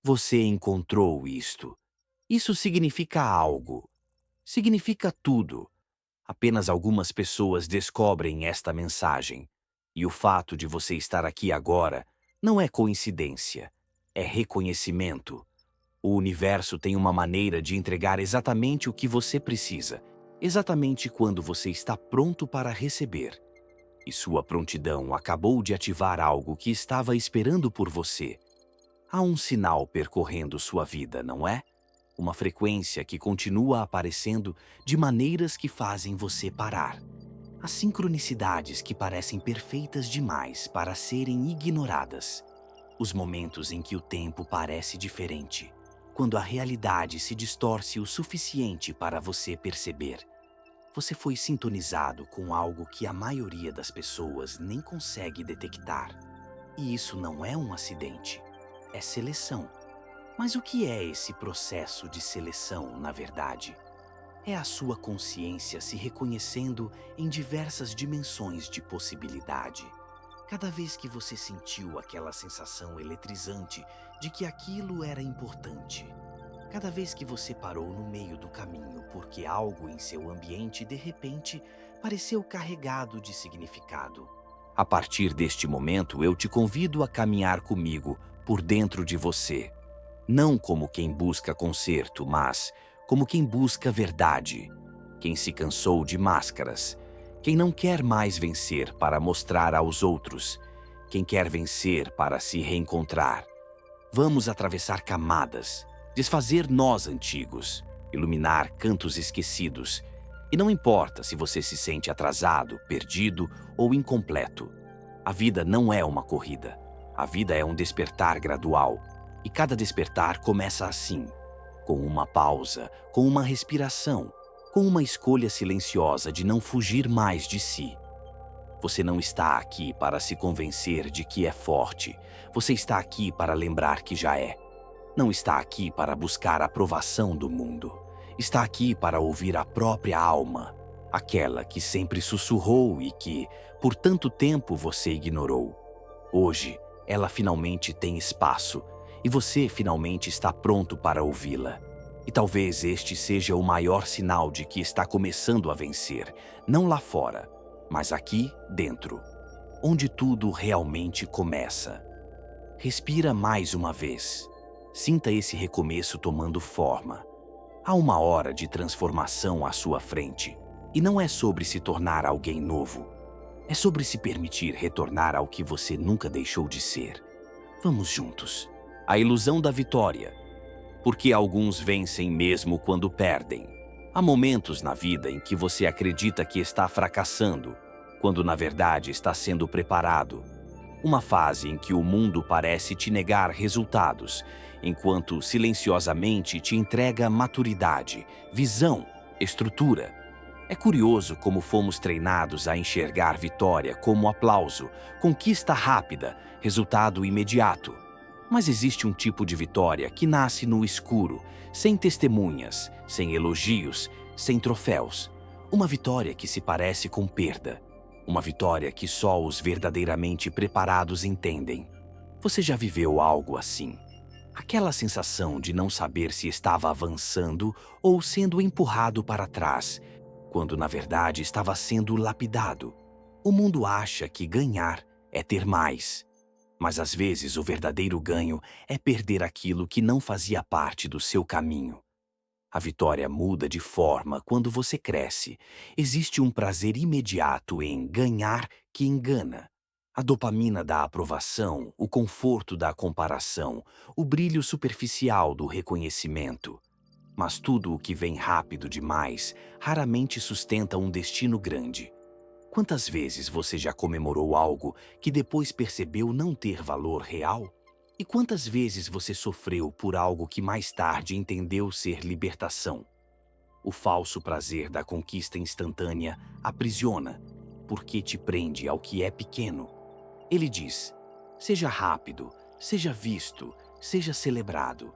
Você encontrou isto. Isso significa algo. Significa tudo. Apenas algumas pessoas descobrem esta mensagem. E o fato de você estar aqui agora não é coincidência, é reconhecimento. O universo tem uma maneira de entregar exatamente o que você precisa, exatamente quando você está pronto para receber. E sua prontidão acabou de ativar algo que estava esperando por você. Há um sinal percorrendo sua vida, não é? Uma frequência que continua aparecendo de maneiras que fazem você parar. As sincronicidades que parecem perfeitas demais para serem ignoradas. Os momentos em que o tempo parece diferente. Quando a realidade se distorce o suficiente para você perceber. Você foi sintonizado com algo que a maioria das pessoas nem consegue detectar. E isso não é um acidente, é seleção. Mas o que é esse processo de seleção, na verdade? É a sua consciência se reconhecendo em diversas dimensões de possibilidade. Cada vez que você sentiu aquela sensação eletrizante de que aquilo era importante. Cada vez que você parou no meio do caminho porque algo em seu ambiente de repente pareceu carregado de significado. A partir deste momento, eu te convido a caminhar comigo por dentro de você. Não como quem busca conserto, mas como quem busca verdade. Quem se cansou de máscaras. Quem não quer mais vencer para mostrar aos outros. Quem quer vencer para se reencontrar. Vamos atravessar camadas, desfazer nós antigos, iluminar cantos esquecidos. E não importa se você se sente atrasado, perdido ou incompleto. A vida não é uma corrida. A vida é um despertar gradual. E cada despertar começa assim, com uma pausa, com uma respiração, com uma escolha silenciosa de não fugir mais de si. Você não está aqui para se convencer de que é forte. Você está aqui para lembrar que já é. Não está aqui para buscar a aprovação do mundo. Está aqui para ouvir a própria alma, aquela que sempre sussurrou e que, por tanto tempo, você ignorou. Hoje, ela finalmente tem espaço e você finalmente está pronto para ouvi-la. E talvez este seja o maior sinal de que está começando a vencer, não lá fora, mas aqui dentro, onde tudo realmente começa. Respira mais uma vez. Sinta esse recomeço tomando forma. Há uma hora de transformação à sua frente, e não é sobre se tornar alguém novo. É sobre se permitir retornar ao que você nunca deixou de ser. Vamos juntos. A ilusão da vitória. Porque alguns vencem mesmo quando perdem. Há momentos na vida em que você acredita que está fracassando, quando na verdade está sendo preparado. Uma fase em que o mundo parece te negar resultados, enquanto silenciosamente te entrega maturidade, visão, estrutura. É curioso como fomos treinados a enxergar vitória como aplauso, conquista rápida, resultado imediato. Mas existe um tipo de vitória que nasce no escuro, sem testemunhas, sem elogios, sem troféus. Uma vitória que se parece com perda. Uma vitória que só os verdadeiramente preparados entendem. Você já viveu algo assim? Aquela sensação de não saber se estava avançando ou sendo empurrado para trás, quando na verdade estava sendo lapidado. O mundo acha que ganhar é ter mais. Mas às vezes o verdadeiro ganho é perder aquilo que não fazia parte do seu caminho. A vitória muda de forma quando você cresce. Existe um prazer imediato em ganhar que engana. A dopamina da aprovação, o conforto da comparação, o brilho superficial do reconhecimento. Mas tudo o que vem rápido demais raramente sustenta um destino grande. Quantas vezes você já comemorou algo que depois percebeu não ter valor real? E quantas vezes você sofreu por algo que mais tarde entendeu ser libertação? O falso prazer da conquista instantânea aprisiona, porque te prende ao que é pequeno. Ele diz: seja rápido, seja visto, seja celebrado.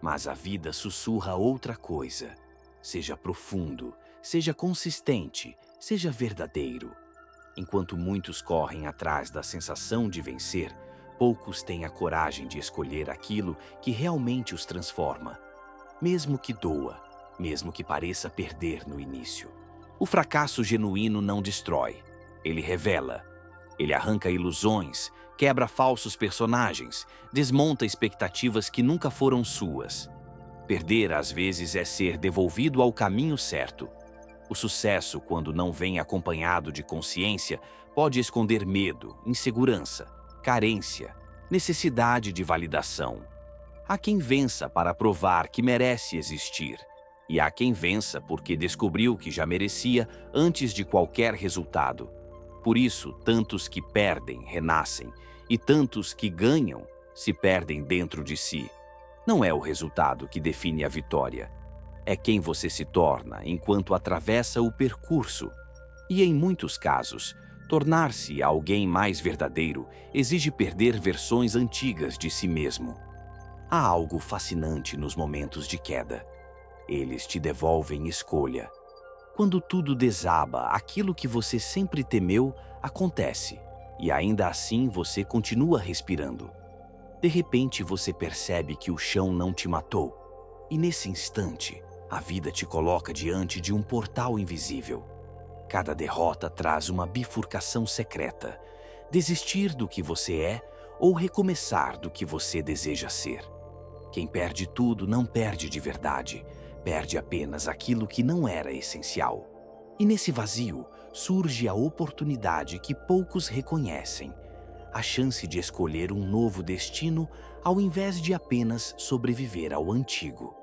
Mas a vida sussurra outra coisa. Seja profundo, seja consistente, seja verdadeiro. Enquanto muitos correm atrás da sensação de vencer, Poucos têm a coragem de escolher aquilo que realmente os transforma, mesmo que doa, mesmo que pareça perder no início. O fracasso genuíno não destrói, ele revela. Ele arranca ilusões, quebra falsos personagens, desmonta expectativas que nunca foram suas. Perder, às vezes, é ser devolvido ao caminho certo. O sucesso, quando não vem acompanhado de consciência, pode esconder medo, insegurança, carência, necessidade de validação. Há quem vença para provar que merece existir, e há quem vença porque descobriu que já merecia antes de qualquer resultado. Por isso, tantos que perdem renascem, e tantos que ganham se perdem dentro de si. Não é o resultado que define a vitória, é quem você se torna enquanto atravessa o percurso. E em muitos casos, tornar-se alguém mais verdadeiro exige perder versões antigas de si mesmo. Há algo fascinante nos momentos de queda. Eles te devolvem escolha. Quando tudo desaba, aquilo que você sempre temeu acontece, e ainda assim você continua respirando. De repente você percebe que o chão não te matou, e nesse instante, a vida te coloca diante de um portal invisível. Cada derrota traz uma bifurcação secreta: desistir do que você é ou recomeçar do que você deseja ser. Quem perde tudo não perde de verdade, perde apenas aquilo que não era essencial. E nesse vazio surge a oportunidade que poucos reconhecem: a chance de escolher um novo destino ao invés de apenas sobreviver ao antigo.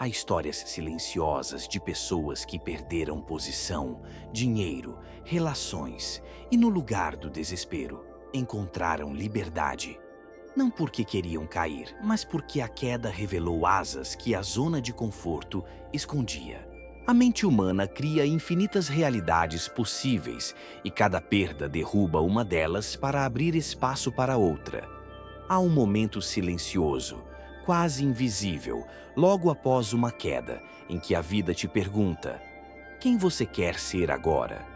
Há histórias silenciosas de pessoas que perderam posição, dinheiro, relações e, no lugar do desespero, encontraram liberdade. Não porque queriam cair, mas porque a queda revelou asas que a zona de conforto escondia. A mente humana cria infinitas realidades possíveis e cada perda derruba uma delas para abrir espaço para outra. Há um momento silencioso, quase invisível, logo após uma queda, em que a vida te pergunta: quem você quer ser agora?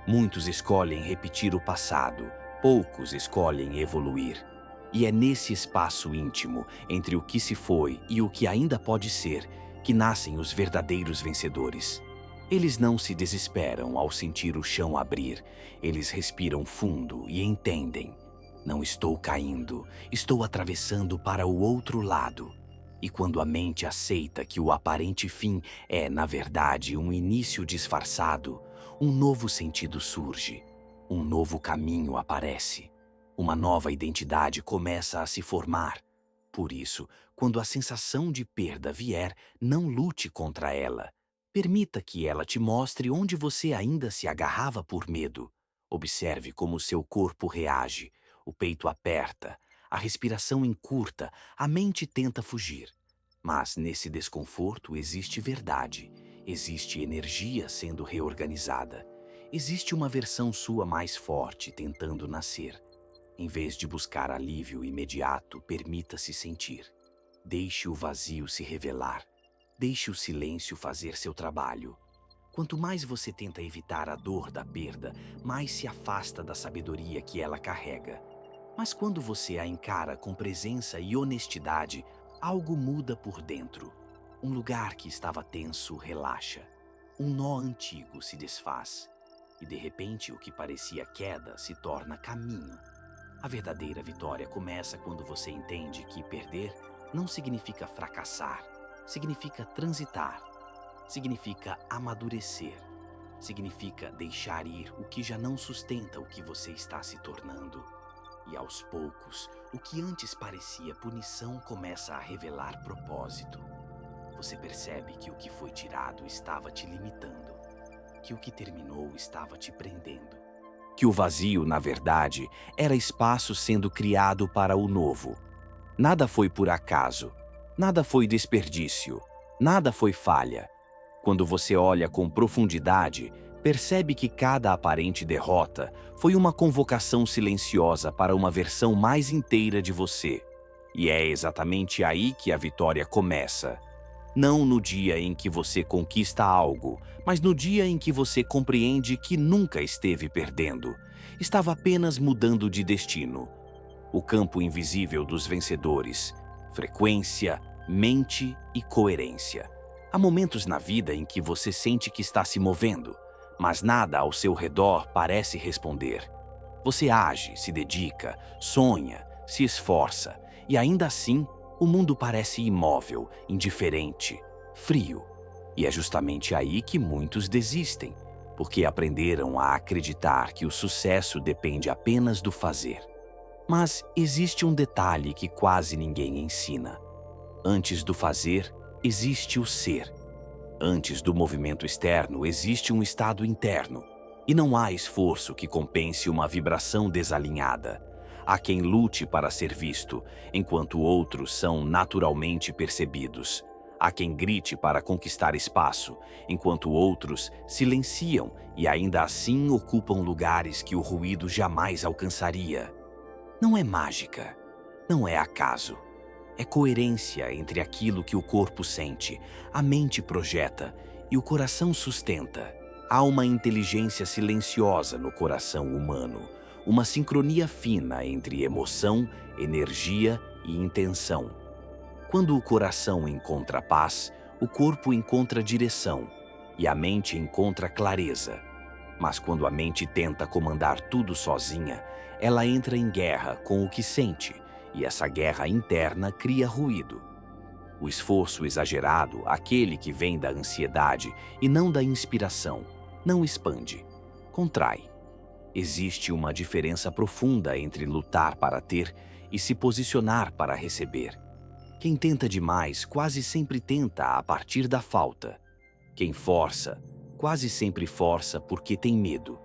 Muitos escolhem repetir o passado, poucos escolhem evoluir. E é nesse espaço íntimo, entre o que se foi e o que ainda pode ser, que nascem os verdadeiros vencedores. Eles não se desesperam ao sentir o chão abrir, eles respiram fundo e entendem: não estou caindo, estou atravessando para o outro lado. E quando a mente aceita que o aparente fim é, na verdade, um início disfarçado, um novo sentido surge, um novo caminho aparece. Uma nova identidade começa a se formar. Por isso, quando a sensação de perda vier, não lute contra ela. Permita que ela te mostre onde você ainda se agarrava por medo. Observe como seu corpo reage. O peito aperta, a respiração encurta, a mente tenta fugir. Mas nesse desconforto existe verdade, existe energia sendo reorganizada. Existe uma versão sua mais forte tentando nascer. Em vez de buscar alívio imediato, permita-se sentir. Deixe o vazio se revelar. Deixe o silêncio fazer seu trabalho. Quanto mais você tenta evitar a dor da perda, mais se afasta da sabedoria que ela carrega. Mas quando você a encara com presença e honestidade, algo muda por dentro. Um lugar que estava tenso relaxa. Um nó antigo se desfaz. E de repente o que parecia queda se torna caminho. A verdadeira vitória começa quando você entende que perder não significa fracassar, significa transitar, significa amadurecer, significa deixar ir o que já não sustenta o que você está se tornando. E aos poucos, o que antes parecia punição começa a revelar propósito. Você percebe que o que foi tirado estava te limitando, que o que terminou estava te prendendo. Que o vazio, na verdade, era espaço sendo criado para o novo. Nada foi por acaso, nada foi desperdício, nada foi falha. Quando você olha com profundidade, percebe que cada aparente derrota foi uma convocação silenciosa para uma versão mais inteira de você. E é exatamente aí que a vitória começa. Não no dia em que você conquista algo, mas no dia em que você compreende que nunca esteve perdendo. Estava apenas mudando de destino. o campo invisível dos vencedores: frequência, mente e coerência. Há momentos na vida em que você sente que está se movendo, mas nada ao seu redor parece responder. Você age, se dedica, sonha, se esforça, e ainda assim, o mundo parece imóvel, indiferente, frio. E é justamente aí que muitos desistem, porque aprenderam a acreditar que o sucesso depende apenas do fazer. Mas existe um detalhe que quase ninguém ensina. Antes do fazer, existe o ser. Antes do movimento externo, existe um estado interno. E não há esforço que compense uma vibração desalinhada. Há quem lute para ser visto, enquanto outros são naturalmente percebidos. Há quem grite para conquistar espaço, enquanto outros silenciam e ainda assim ocupam lugares que o ruído jamais alcançaria. Não é mágica, não é acaso. É coerência entre aquilo que o corpo sente, a mente projeta e o coração sustenta. Há uma inteligência silenciosa no coração humano, uma sincronia fina entre emoção, energia e intenção. Quando o coração encontra paz, o corpo encontra direção e a mente encontra clareza. Mas quando a mente tenta comandar tudo sozinha, ela entra em guerra com o que sente, e essa guerra interna cria ruído. O esforço exagerado, aquele que vem da ansiedade e não da inspiração, não expande, contrai. Existe uma diferença profunda entre lutar para ter e se posicionar para receber. Quem tenta demais quase sempre tenta a partir da falta. Quem força, quase sempre força porque tem medo.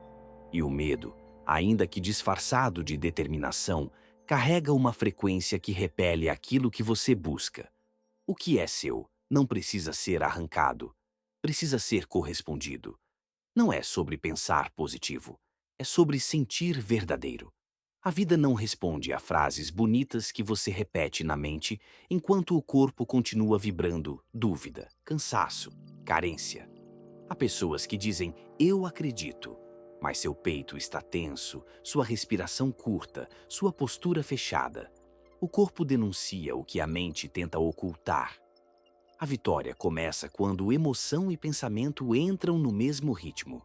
E o medo, ainda que disfarçado de determinação, carrega uma frequência que repele aquilo que você busca. O que é seu não precisa ser arrancado, precisa ser correspondido. Não é sobre pensar positivo, é sobre sentir verdadeiro. A vida não responde a frases bonitas que você repete na mente enquanto o corpo continua vibrando dúvida, cansaço, carência. Há pessoas que dizem "eu acredito", mas seu peito está tenso, sua respiração curta, sua postura fechada. O corpo denuncia o que a mente tenta ocultar. A vitória começa quando emoção e pensamento entram no mesmo ritmo.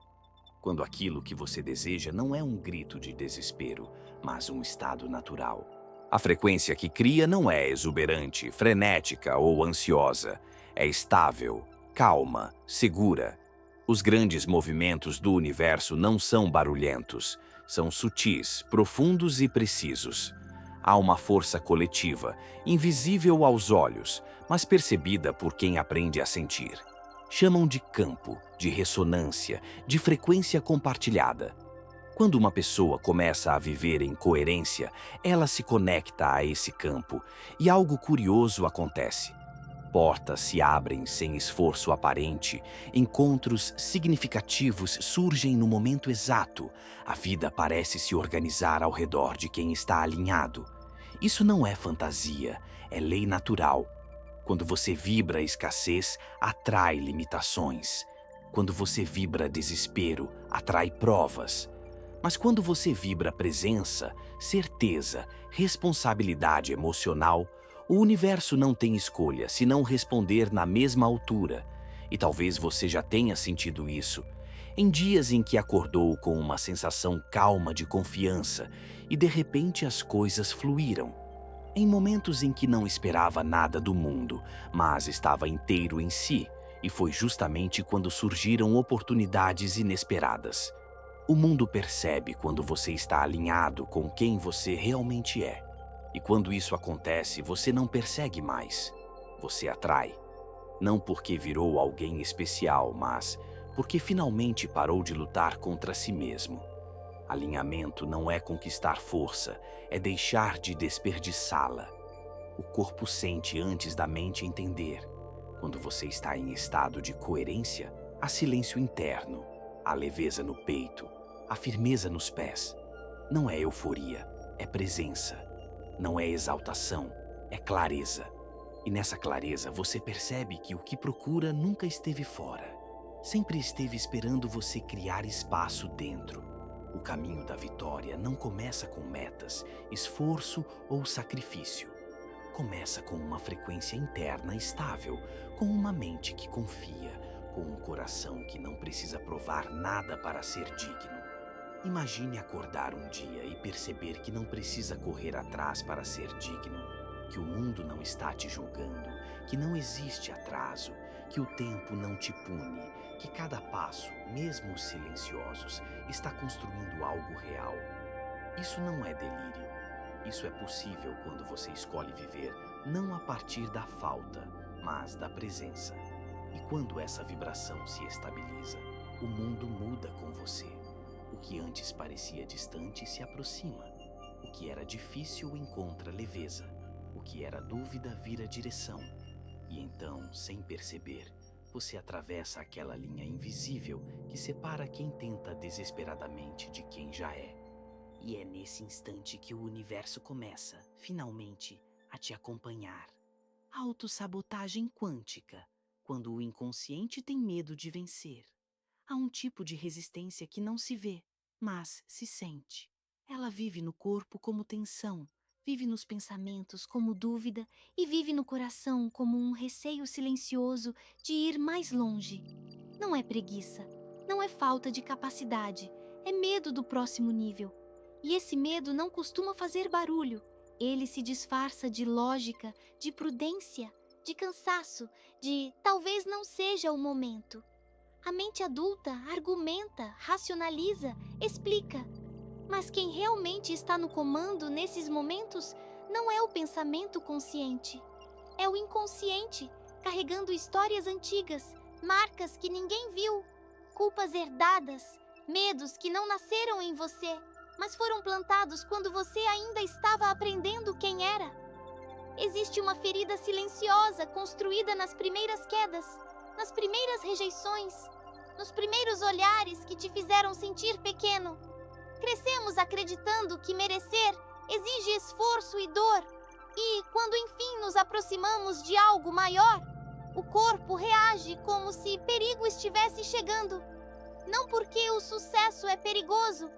Quando aquilo que você deseja não é um grito de desespero, mas um estado natural. A frequência que cria não é exuberante, frenética ou ansiosa. É estável, calma, segura. Os grandes movimentos do universo não são barulhentos, são sutis, profundos e precisos. Há uma força coletiva, invisível aos olhos, mas percebida por quem aprende a sentir. Chamam de campo, de ressonância, de frequência compartilhada. Quando uma pessoa começa a viver em coerência, ela se conecta a esse campo e algo curioso acontece. Portas se abrem sem esforço aparente, encontros significativos surgem no momento exato, a vida parece se organizar ao redor de quem está alinhado. Isso não é fantasia, é lei natural. Quando você vibra escassez, atrai limitações. Quando você vibra desespero, atrai provas. Mas quando você vibra presença, certeza, responsabilidade emocional, o universo não tem escolha senão responder na mesma altura. E talvez você já tenha sentido isso. Em dias em que acordou com uma sensação calma de confiança e de repente as coisas fluíram. Em momentos em que não esperava nada do mundo, mas estava inteiro em si, e foi justamente quando surgiram oportunidades inesperadas. O mundo percebe quando você está alinhado com quem você realmente é. E quando isso acontece, você não persegue mais. Você atrai. Não porque virou alguém especial, mas porque finalmente parou de lutar contra si mesmo. Alinhamento não é conquistar força, é deixar de desperdiçá-la. O corpo sente antes da mente entender. Quando você está em estado de coerência, há silêncio interno, há leveza no peito, há firmeza nos pés. Não é euforia, é presença. Não é exaltação, é clareza. E nessa clareza você percebe que o que procura nunca esteve fora. Sempre esteve esperando você criar espaço dentro. O caminho da vitória não começa com metas, esforço ou sacrifício. Começa com uma frequência interna estável, com uma mente que confia, com um coração que não precisa provar nada para ser digno. Imagine acordar um dia e perceber que não precisa correr atrás para ser digno, que o mundo não está te julgando, que não existe atraso, que o tempo não te pune, que cada passo, mesmo os silenciosos, está construindo algo real. Isso não é delírio. Isso é possível quando você escolhe viver não a partir da falta, mas da presença. E quando essa vibração se estabiliza, o mundo muda com você. O que antes parecia distante se aproxima. O que era difícil encontra leveza. O que era dúvida vira direção. E então, sem perceber, você atravessa aquela linha invisível que separa quem tenta desesperadamente de quem já é. E é nesse instante que o universo começa, finalmente, a te acompanhar. Autossabotagem quântica, quando o inconsciente tem medo de vencer. Há um tipo de resistência que não se vê, mas se sente. Ela vive no corpo como tensão, vive nos pensamentos como dúvida e vive no coração como um receio silencioso de ir mais longe. Não é preguiça, não é falta de capacidade, é medo do próximo nível. E esse medo não costuma fazer barulho. Ele se disfarça de lógica, de prudência, de cansaço, de talvez não seja o momento. A mente adulta argumenta, racionaliza, explica. Mas quem realmente está no comando nesses momentos não é o pensamento consciente. É o inconsciente, carregando histórias antigas, marcas que ninguém viu, culpas herdadas, medos que não nasceram em você, mas foram plantados quando você ainda estava aprendendo quem era. Existe uma ferida silenciosa construída nas primeiras quedas, nas primeiras rejeições, nos primeiros olhares que te fizeram sentir pequeno. Crescemos acreditando que merecer exige esforço e dor, e quando enfim nos aproximamos de algo maior, o corpo reage como se perigo estivesse chegando. Não porque o sucesso é perigoso,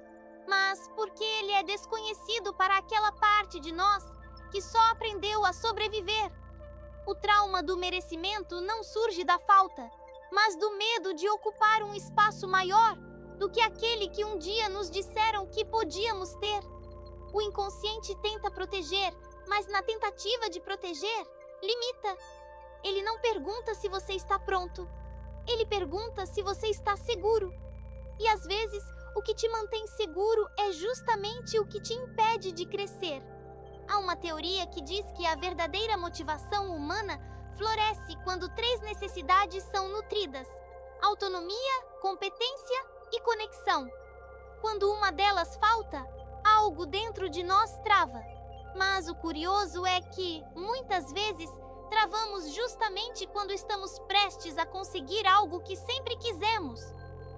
mas porque ele é desconhecido para aquela parte de nós que só aprendeu a sobreviver. O trauma do merecimento não surge da falta, mas do medo de ocupar um espaço maior do que aquele que um dia nos disseram que podíamos ter. O inconsciente tenta proteger, mas na tentativa de proteger, limita. Ele não pergunta se você está pronto. Ele pergunta se você está seguro. E às vezes, o que te mantém seguro é justamente o que te impede de crescer. Há uma teoria que diz que a verdadeira motivação humana floresce quando 3 necessidades são nutridas: autonomia, competência e conexão. Quando uma delas falta, algo dentro de nós trava. Mas o curioso é que, muitas vezes, travamos justamente quando estamos prestes a conseguir algo que sempre quisemos.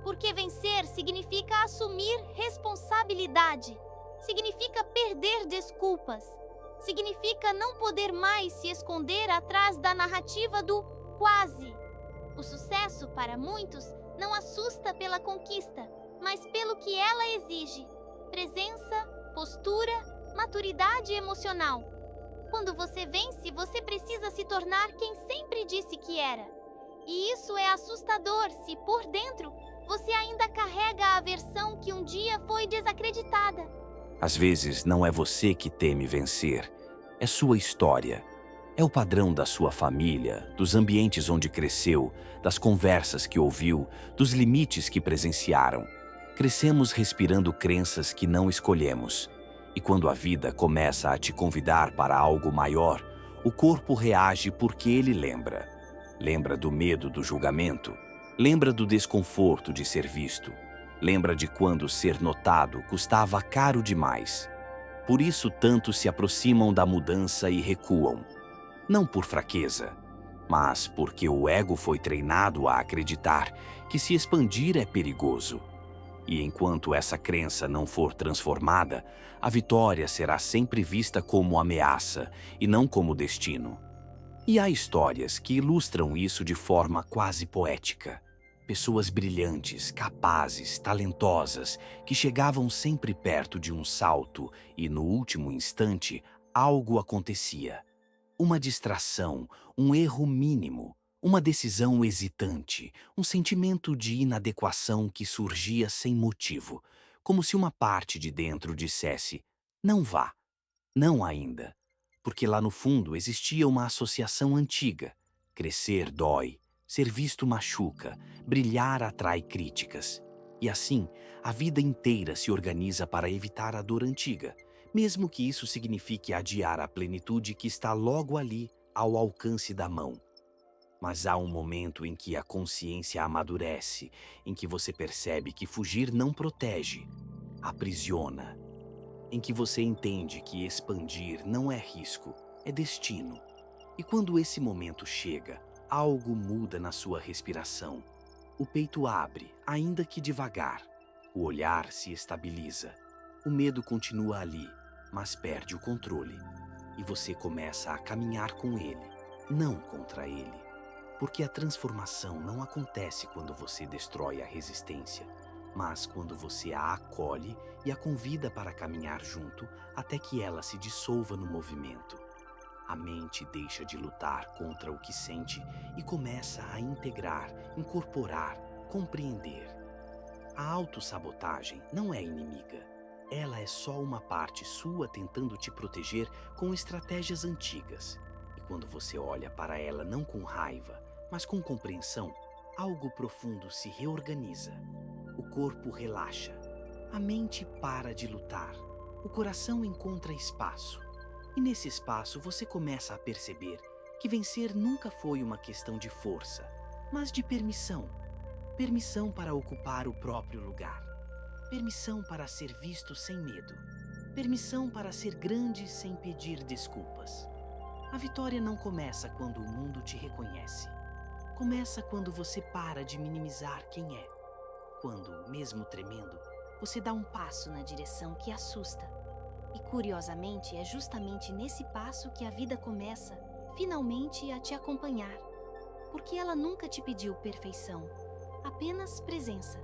Porque vencer significa assumir responsabilidade, significa perder desculpas, significa não poder mais se esconder atrás da narrativa do quase. O sucesso, para muitos, não assusta pela conquista, mas pelo que ela exige: presença, postura, maturidade emocional. Quando você vence, você precisa se tornar quem sempre disse que era. E isso é assustador se, por dentro, você ainda carrega a versão que um dia foi desacreditada. Às vezes não é você que teme vencer, é sua história. É o padrão da sua família, dos ambientes onde cresceu, das conversas que ouviu, dos limites que presenciaram. Crescemos respirando crenças que não escolhemos. E quando a vida começa a te convidar para algo maior, o corpo reage porque ele lembra. Lembra do medo do julgamento. Lembra do desconforto de ser visto. Lembra de quando ser notado custava caro demais. Por isso tantos se aproximam da mudança e recuam. Não por fraqueza, mas porque o ego foi treinado a acreditar que se expandir é perigoso. E enquanto essa crença não for transformada, a vitória será sempre vista como ameaça e não como destino. E há histórias que ilustram isso de forma quase poética. Pessoas brilhantes, capazes, talentosas, que chegavam sempre perto de um salto e, no último instante, algo acontecia. Uma distração, um erro mínimo, uma decisão hesitante, um sentimento de inadequação que surgia sem motivo, como se uma parte de dentro dissesse: não vá, não ainda. Porque lá no fundo existia uma associação antiga. Crescer dói, ser visto machuca, brilhar atrai críticas. E assim, a vida inteira se organiza para evitar a dor antiga, mesmo que isso signifique adiar a plenitude que está logo ali, ao alcance da mão. Mas há um momento em que a consciência amadurece, em que você percebe que fugir não protege, aprisiona, em que você entende que expandir não é risco, é destino. E quando esse momento chega, algo muda na sua respiração. O peito abre, ainda que devagar. O olhar se estabiliza. O medo continua ali, mas perde o controle. E você começa a caminhar com ele, não contra ele. Porque a transformação não acontece quando você destrói a resistência, mas quando você a acolhe e a convida para caminhar junto até que ela se dissolva no movimento. A mente deixa de lutar contra o que sente e começa a integrar, incorporar, compreender. A autossabotagem não é inimiga. Ela é só uma parte sua tentando te proteger com estratégias antigas. E quando você olha para ela não com raiva, mas com compreensão, algo profundo se reorganiza. O corpo relaxa. A mente para de lutar. O coração encontra espaço. E nesse espaço você começa a perceber que vencer nunca foi uma questão de força, mas de permissão. Permissão para ocupar o próprio lugar. Permissão para ser visto sem medo. Permissão para ser grande sem pedir desculpas. A vitória não começa quando o mundo te reconhece. Começa quando você para de minimizar quem é. Quando, mesmo tremendo, você dá um passo na direção que assusta. E curiosamente, é justamente nesse passo que a vida começa, finalmente, a te acompanhar. Porque ela nunca te pediu perfeição, apenas presença.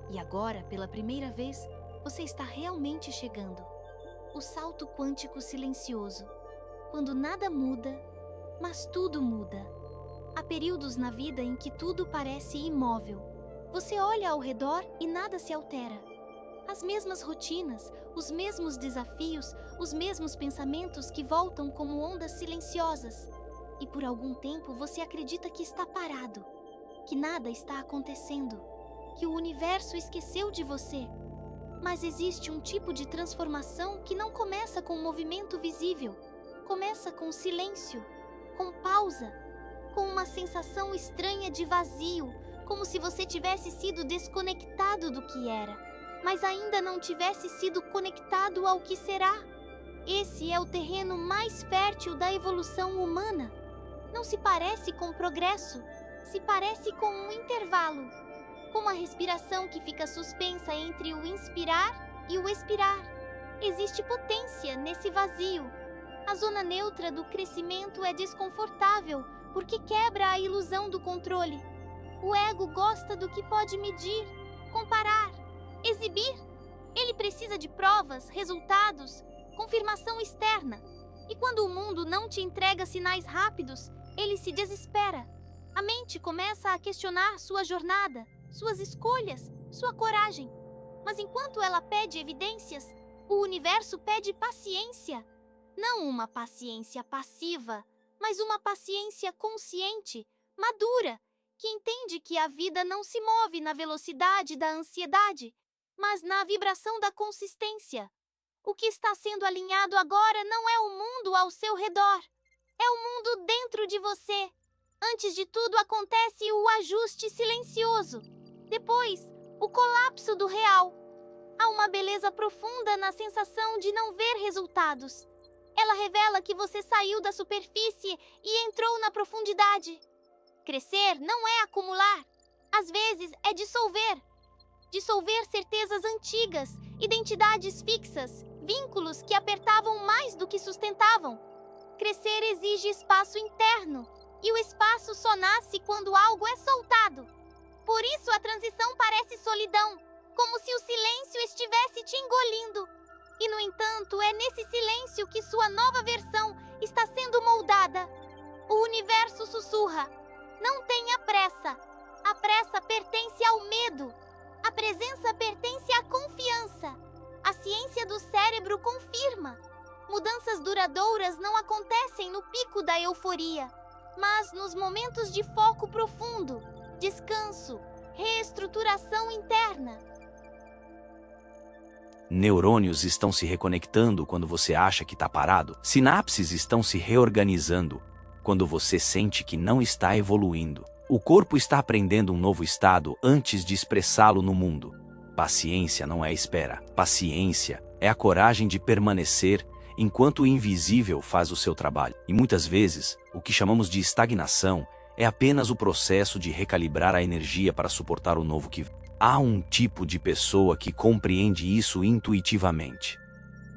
E agora, pela primeira vez, você está realmente chegando. O salto quântico silencioso. Quando nada muda, mas tudo muda. Há períodos na vida em que tudo parece imóvel. Você olha ao redor e nada se altera. As mesmas rotinas, os mesmos desafios, os mesmos pensamentos que voltam como ondas silenciosas. E por algum tempo você acredita que está parado, que nada está acontecendo, que o universo esqueceu de você. Mas existe um tipo de transformação que não começa com um movimento visível, começa com silêncio, com pausa, com uma sensação estranha de vazio, como se você tivesse sido desconectado do que era, mas ainda não tivesse sido conectado ao que será. Esse é o terreno mais fértil da evolução humana. Não se parece com progresso, se parece com um intervalo, com uma respiração que fica suspensa entre o inspirar e o expirar. Existe potência nesse vazio. A zona neutra do crescimento é desconfortável porque quebra a ilusão do controle. O ego gosta do que pode medir, comparar, exibir. Ele precisa de provas, resultados, confirmação externa. E quando o mundo não te entrega sinais rápidos, ele se desespera. A mente começa a questionar sua jornada, suas escolhas, sua coragem. Mas enquanto ela pede evidências, o universo pede paciência. Não uma paciência passiva, mas uma paciência consciente, madura, que entende que a vida não se move na velocidade da ansiedade, mas na vibração da consistência. O que está sendo alinhado agora não é o mundo ao seu redor, é o mundo dentro de você. Antes de tudo acontece o ajuste silencioso. Depois, o colapso do real. Há uma beleza profunda na sensação de não ver resultados. Ela revela que você saiu da superfície e entrou na profundidade. Crescer não é acumular. Às vezes é dissolver. Dissolver certezas antigas, identidades fixas, vínculos que apertavam mais do que sustentavam. Crescer exige espaço interno, e o espaço só nasce quando algo é soltado. Por isso a transição parece solidão, como se o silêncio estivesse te engolindo. E, no entanto, é nesse silêncio que sua nova versão está sendo moldada. O universo sussurra: não tenha pressa. A pressa pertence ao medo. A presença pertence à confiança. A ciência do cérebro confirma. Mudanças duradouras não acontecem no pico da euforia, mas nos momentos de foco profundo, descanso, reestruturação interna. Neurônios estão se reconectando quando você acha que está parado. Sinapses estão se reorganizando quando você sente que não está evoluindo. O corpo está aprendendo um novo estado antes de expressá-lo no mundo. Paciência não é espera. Paciência é a coragem de permanecer enquanto o invisível faz o seu trabalho. E muitas vezes, o que chamamos de estagnação é apenas o processo de recalibrar a energia para suportar o novo que vem. Há um tipo de pessoa que compreende isso intuitivamente.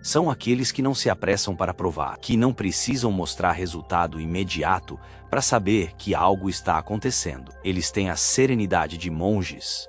São aqueles que não se apressam para provar, que não precisam mostrar resultado imediato para saber que algo está acontecendo. Eles têm a serenidade de monges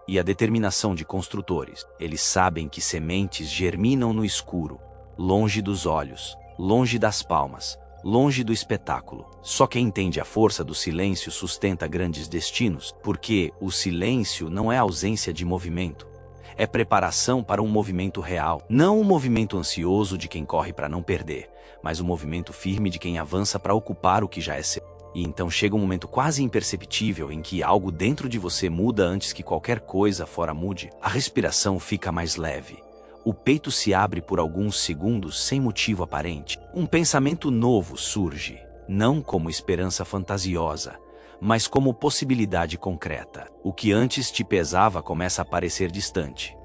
e a determinação de construtores. Eles sabem que sementes germinam no escuro, longe dos olhos, longe das palmas, longe do espetáculo. Só quem entende a força do silêncio sustenta grandes destinos, porque o silêncio não é ausência de movimento. É preparação para um movimento real. Não um movimento ansioso de quem corre para não perder, mas um movimento firme de quem avança para ocupar o que já é seu. E então chega um momento quase imperceptível em que algo dentro de você muda antes que qualquer coisa fora mude. A respiração fica mais leve. O peito se abre por alguns segundos sem motivo aparente. Um pensamento novo surge, não como esperança fantasiosa, mas como possibilidade concreta. O que antes te pesava começa a parecer distante.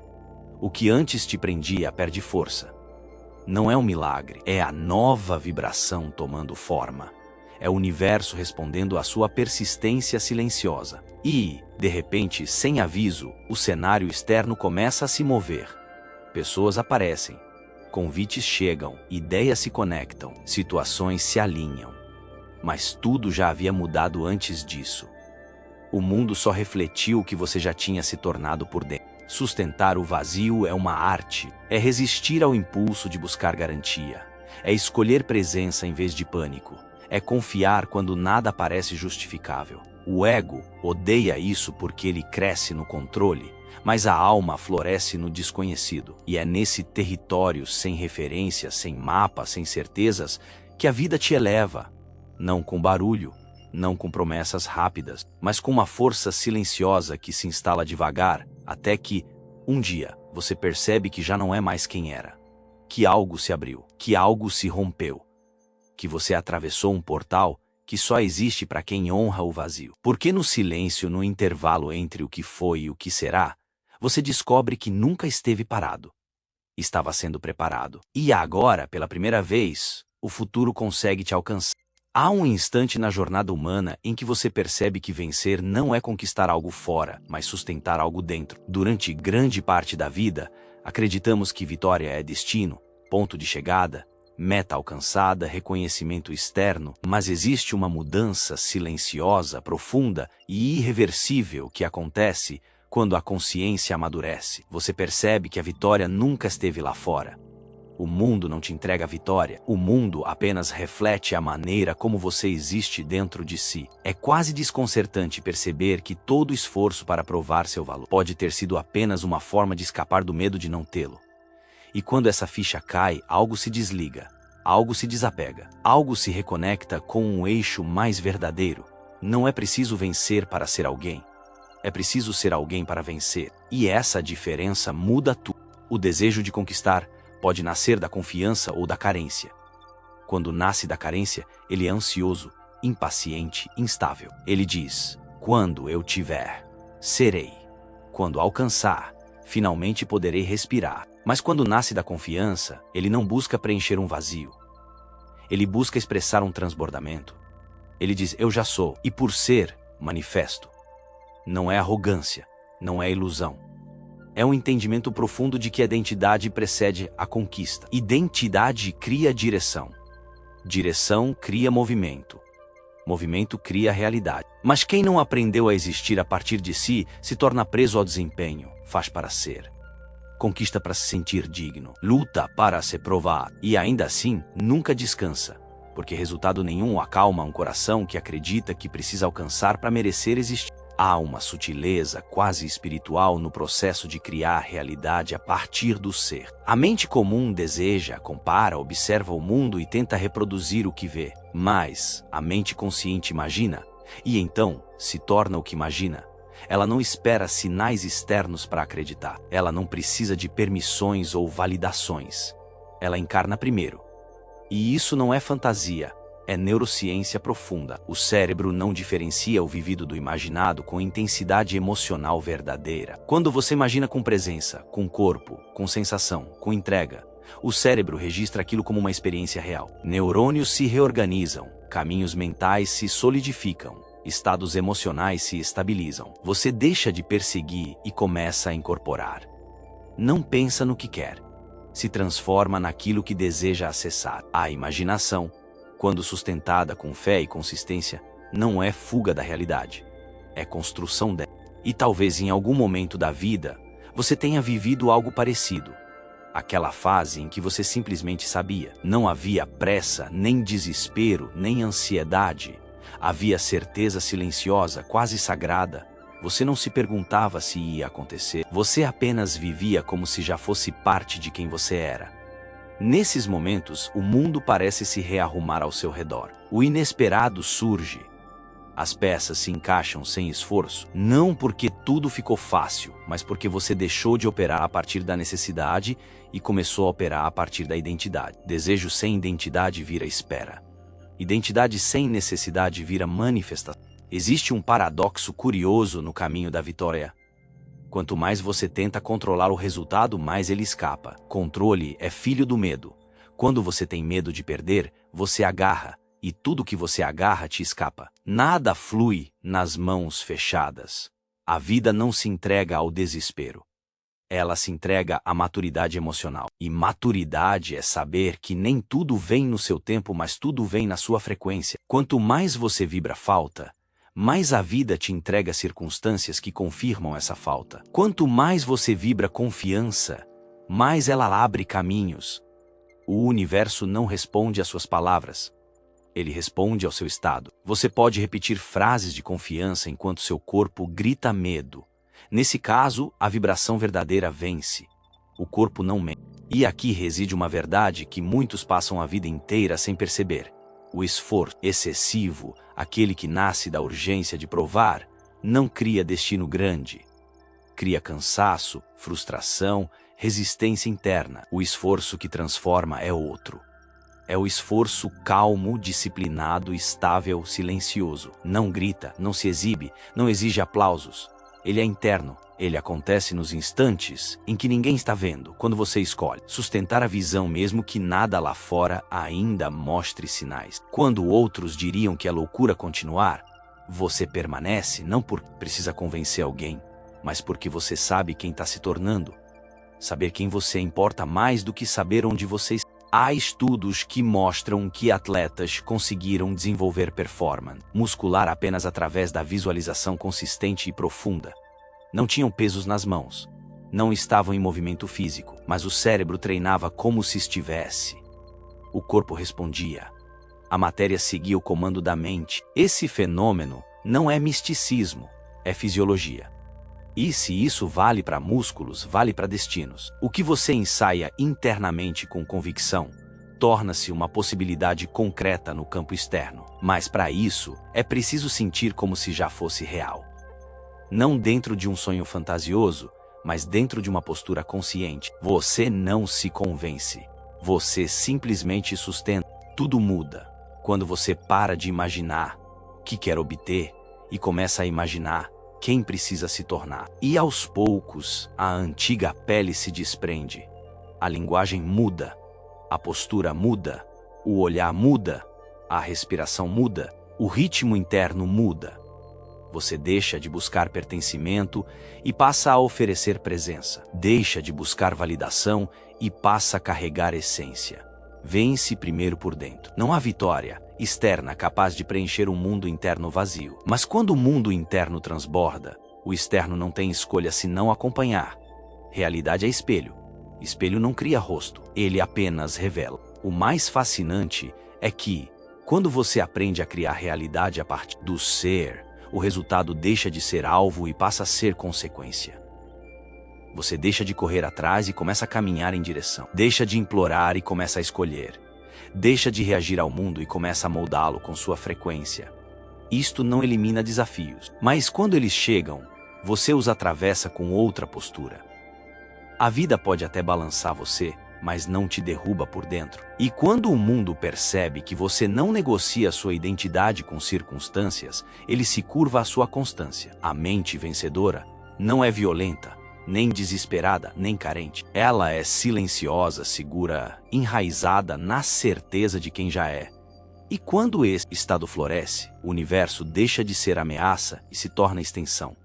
O que antes te prendia perde força. Não é um milagre, é a nova vibração tomando forma. É o universo respondendo à sua persistência silenciosa. E, de repente, sem aviso, o cenário externo começa a se mover. Pessoas aparecem, convites chegam, ideias se conectam, situações se alinham. Mas tudo já havia mudado antes disso. O mundo só refletiu o que você já tinha se tornado por dentro. Sustentar o vazio é uma arte, é resistir ao impulso de buscar garantia, é escolher presença em vez de pânico, é confiar quando nada parece justificável. O ego odeia isso porque ele cresce no controle, mas a alma floresce no desconhecido. E é nesse território sem referência, sem mapa, sem certezas, que a vida te eleva. Não com barulho, não com promessas rápidas, mas com uma força silenciosa que se instala devagar, até que, um dia, você percebe que já não é mais quem era. Que algo se abriu, que algo se rompeu, que você atravessou um portal que só existe para quem honra o vazio. Porque no silêncio, no intervalo entre o que foi e o que será, você descobre que nunca esteve parado. Estava sendo preparado. E agora, pela primeira vez, o futuro consegue te alcançar. Há um instante na jornada humana em que você percebe que vencer não é conquistar algo fora, mas sustentar algo dentro. Durante grande parte da vida, acreditamos que vitória é destino, ponto de chegada, meta alcançada, reconhecimento externo, mas existe uma mudança silenciosa, profunda e irreversível que acontece quando a consciência amadurece. Você percebe que a vitória nunca esteve lá fora. O mundo não te entrega a vitória. O mundo apenas reflete a maneira como você existe dentro de si. É quase desconcertante perceber que todo esforço para provar seu valor pode ter sido apenas uma forma de escapar do medo de não tê-lo. E quando essa ficha cai, algo se desliga, algo se desapega, algo se reconecta com um eixo mais verdadeiro. Não é preciso vencer para ser alguém. É preciso ser alguém para vencer. E essa diferença muda tudo. O desejo de conquistar pode nascer da confiança ou da carência. Quando nasce da carência, ele é ansioso, impaciente, instável. Ele diz: quando eu tiver, serei. Quando alcançar, finalmente poderei respirar. Mas quando nasce da confiança, ele não busca preencher um vazio. Ele busca expressar um transbordamento. Ele diz: eu já sou, e por ser, manifesto. Não é arrogância, não é ilusão. É um entendimento profundo de que a identidade precede a conquista. Identidade cria direção. Direção cria movimento. Movimento cria realidade. Mas quem não aprendeu a existir a partir de si, se torna preso ao desempenho, faz para ser. Conquista para se sentir digno, luta para se provar e ainda assim nunca descansa, porque resultado nenhum acalma um coração que acredita que precisa alcançar para merecer existir. Há uma sutileza quase espiritual no processo de criar realidade a partir do ser. A mente comum deseja, compara, observa o mundo e tenta reproduzir o que vê. Mas a mente consciente imagina, e então se torna o que imagina. Ela não espera sinais externos para acreditar. Ela não precisa de permissões ou validações. Ela encarna primeiro. E isso não é fantasia. É neurociência profunda. O cérebro não diferencia o vivido do imaginado com intensidade emocional verdadeira. Quando você imagina com presença, com corpo, com sensação, com entrega, o cérebro registra aquilo como uma experiência real. Neurônios se reorganizam, caminhos mentais se solidificam, estados emocionais se estabilizam. Você deixa de perseguir e começa a incorporar. Não pensa no que quer. Se transforma naquilo que deseja acessar. A imaginação, quando sustentada com fé e consistência, não é fuga da realidade, é construção dela. E talvez em algum momento da vida, você tenha vivido algo parecido. Aquela fase em que você simplesmente sabia. Não havia pressa, nem desespero, nem ansiedade. Havia certeza silenciosa, quase sagrada. Você não se perguntava se ia acontecer. Você apenas vivia como se já fosse parte de quem você era. Nesses momentos, o mundo parece se rearrumar ao seu redor. O inesperado surge. As peças se encaixam sem esforço, não porque tudo ficou fácil, mas porque você deixou de operar a partir da necessidade e começou a operar a partir da identidade. Desejo sem identidade vira espera. Identidade sem necessidade vira manifestação. Existe um paradoxo curioso no caminho da vitória. Quanto mais você tenta controlar o resultado, mais ele escapa. Controle é filho do medo. Quando você tem medo de perder, você agarra, e tudo que você agarra te escapa. Nada flui nas mãos fechadas. A vida não se entrega ao desespero. Ela se entrega à maturidade emocional. E maturidade é saber que nem tudo vem no seu tempo, mas tudo vem na sua frequência. Quanto mais você vibra falta, mais a vida te entrega circunstâncias que confirmam essa falta. Quanto mais você vibra confiança, mais ela abre caminhos. O universo não responde às suas palavras. Ele responde ao seu estado. Você pode repetir frases de confiança enquanto seu corpo grita medo. Nesse caso, a vibração verdadeira vence. O corpo não mente. E aqui reside uma verdade que muitos passam a vida inteira sem perceber. O esforço excessivo, aquele que nasce da urgência de provar, não cria destino grande. Cria cansaço, frustração, resistência interna. O esforço que transforma é outro. É o esforço calmo, disciplinado, estável, silencioso. Não grita, não se exibe, não exige aplausos. Ele é interno. Ele acontece nos instantes em que ninguém está vendo, quando você escolhe sustentar a visão mesmo que nada lá fora ainda mostre sinais. Quando outros diriam que é loucura continuar, você permanece não porque precisa convencer alguém, mas porque você sabe quem está se tornando. Saber quem você importa mais do que saber onde você está. Há estudos que mostram que atletas conseguiram desenvolver performance muscular apenas através da visualização consistente e profunda. Não tinham pesos nas mãos, não estavam em movimento físico, mas o cérebro treinava como se estivesse. O corpo respondia. A matéria seguia o comando da mente. Esse fenômeno não é misticismo, é fisiologia. E se isso vale para músculos, vale para destinos. O que você ensaia internamente com convicção torna-se uma possibilidade concreta no campo externo. Mas para isso, é preciso sentir como se já fosse real. Não dentro de um sonho fantasioso, mas dentro de uma postura consciente. Você não se convence. Você simplesmente sustenta. Tudo muda quando você para de imaginar o que quer obter e começa a imaginar quem precisa se tornar. E aos poucos, a antiga pele se desprende. A linguagem muda, a postura muda, o olhar muda, a respiração muda, o ritmo interno muda. Você deixa de buscar pertencimento e passa a oferecer presença. Deixa de buscar validação e passa a carregar essência. Vence primeiro por dentro. Não há vitória externa capaz de preencher um mundo interno vazio. Mas quando o mundo interno transborda, o externo não tem escolha senão acompanhar. Realidade é espelho. Espelho não cria rosto, ele apenas revela. O mais fascinante é que, quando você aprende a criar realidade a partir do ser, o resultado deixa de ser alvo e passa a ser consequência. Você deixa de correr atrás e começa a caminhar em direção. Deixa de implorar e começa a escolher. Deixa de reagir ao mundo e começa a moldá-lo com sua frequência. Isto não elimina desafios, mas quando eles chegam, você os atravessa com outra postura. A vida pode até balançar você, mas não te derruba por dentro. E quando o mundo percebe que você não negocia sua identidade com circunstâncias, ele se curva à sua constância. A mente vencedora não é violenta, nem desesperada, nem carente. Ela é silenciosa, segura, enraizada na certeza de quem já é. E quando esse estado floresce, o universo deixa de ser ameaça e se torna extensão.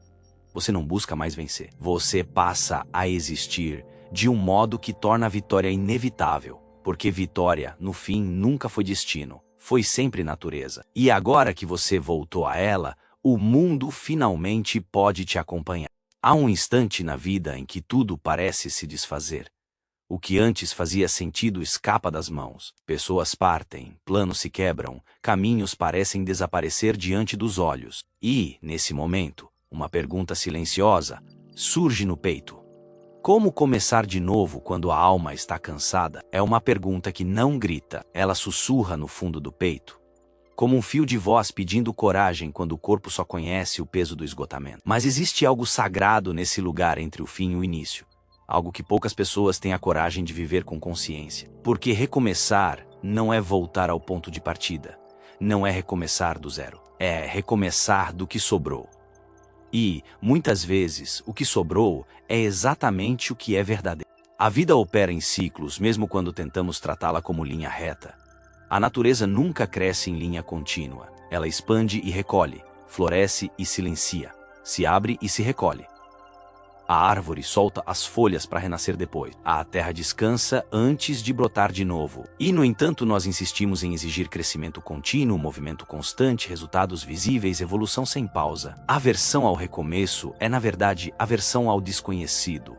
Você não busca mais vencer. Você passa a existir de um modo que torna a vitória inevitável. Porque vitória, no fim, nunca foi destino. Foi sempre natureza. E agora que você voltou a ela, o mundo finalmente pode te acompanhar. Há um instante na vida em que tudo parece se desfazer. O que antes fazia sentido escapa das mãos. Pessoas partem, planos se quebram, caminhos parecem desaparecer diante dos olhos. E, nesse momento, uma pergunta silenciosa surge no peito. Como começar de novo quando a alma está cansada? É uma pergunta que não grita, ela sussurra no fundo do peito. Como um fio de voz pedindo coragem quando o corpo só conhece o peso do esgotamento. Mas existe algo sagrado nesse lugar entre o fim e o início. Algo que poucas pessoas têm a coragem de viver com consciência. Porque recomeçar não é voltar ao ponto de partida. Não é recomeçar do zero. É recomeçar do que sobrou. E, muitas vezes, o que sobrou é exatamente o que é verdadeiro. A vida opera em ciclos, mesmo quando tentamos tratá-la como linha reta. A natureza nunca cresce em linha contínua. Ela expande e recolhe, floresce e silencia, se abre e se recolhe. A árvore solta as folhas para renascer depois. A terra descansa antes de brotar de novo. E, no entanto, nós insistimos em exigir crescimento contínuo, movimento constante, resultados visíveis, evolução sem pausa. A aversão ao recomeço é, na verdade, aversão ao desconhecido.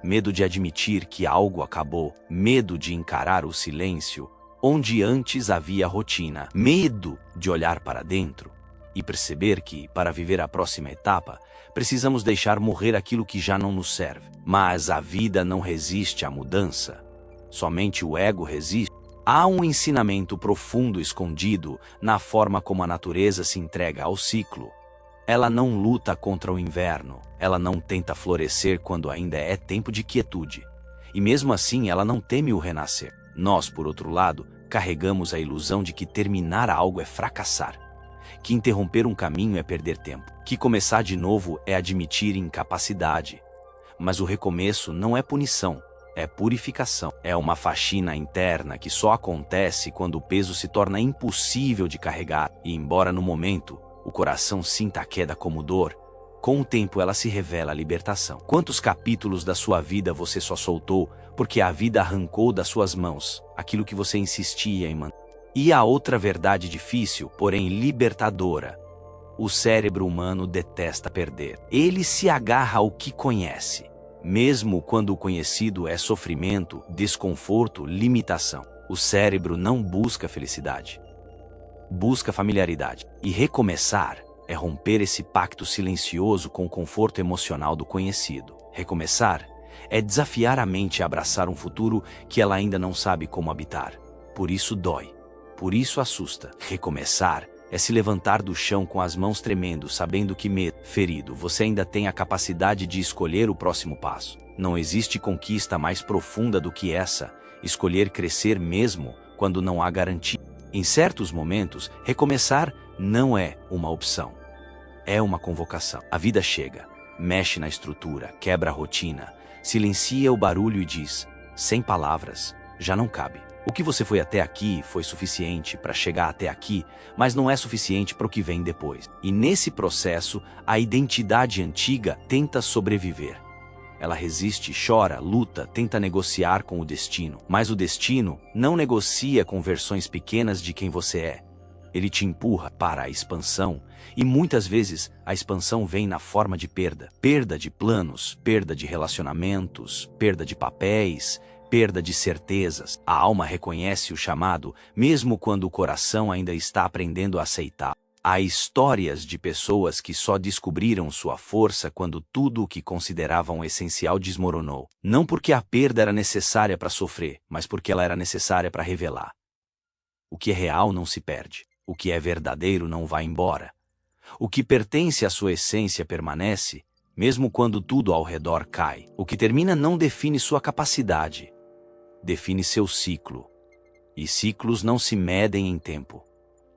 Medo de admitir que algo acabou. Medo de encarar o silêncio, onde antes havia rotina. Medo de olhar para dentro e perceber que, para viver a próxima etapa, precisamos deixar morrer aquilo que já não nos serve. Mas a vida não resiste à mudança. Somente o ego resiste. Há um ensinamento profundo escondido na forma como a natureza se entrega ao ciclo. Ela não luta contra o inverno. Ela não tenta florescer quando ainda é tempo de quietude. E mesmo assim ela não teme o renascer. Nós, por outro lado, carregamos a ilusão de que terminar algo é fracassar. Que interromper um caminho é perder tempo. Que começar de novo é admitir incapacidade. Mas o recomeço não é punição, é purificação. É uma faxina interna que só acontece quando o peso se torna impossível de carregar. E embora no momento o coração sinta a queda como dor, com o tempo ela se revela a libertação. Quantos capítulos da sua vida você só soltou porque a vida arrancou das suas mãos aquilo que você insistia em manter? E a outra verdade difícil, porém libertadora. O cérebro humano detesta perder. Ele se agarra ao que conhece, mesmo quando o conhecido é sofrimento, desconforto, limitação. O cérebro não busca felicidade. Busca familiaridade. E recomeçar é romper esse pacto silencioso com o conforto emocional do conhecido. Recomeçar é desafiar a mente a abraçar um futuro que ela ainda não sabe como habitar. Por isso dói. Por isso assusta. Recomeçar é se levantar do chão com as mãos tremendo, sabendo que ferido, você ainda tem a capacidade de escolher o próximo passo. Não existe conquista mais profunda do que essa, escolher crescer mesmo quando não há garantia. Em certos momentos, recomeçar não é uma opção. É uma convocação. A vida chega, mexe na estrutura, quebra a rotina, silencia o barulho e diz, sem palavras, já não cabe. O que você foi até aqui foi suficiente para chegar até aqui, mas não é suficiente para o que vem depois. E nesse processo, a identidade antiga tenta sobreviver. Ela resiste, chora, luta, tenta negociar com o destino. Mas o destino não negocia com versões pequenas de quem você é. Ele te empurra para a expansão, e muitas vezes a expansão vem na forma de perda. Perda de planos, perda de relacionamentos, perda de papéis, perda de certezas. A alma reconhece o chamado, mesmo quando o coração ainda está aprendendo a aceitar. Há histórias de pessoas que só descobriram sua força quando tudo o que consideravam essencial desmoronou. Não porque a perda era necessária para sofrer, mas porque ela era necessária para revelar. O que é real não se perde. O que é verdadeiro não vai embora. O que pertence à sua essência permanece, mesmo quando tudo ao redor cai. O que termina não define sua capacidade, define seu ciclo. E ciclos não se medem em tempo.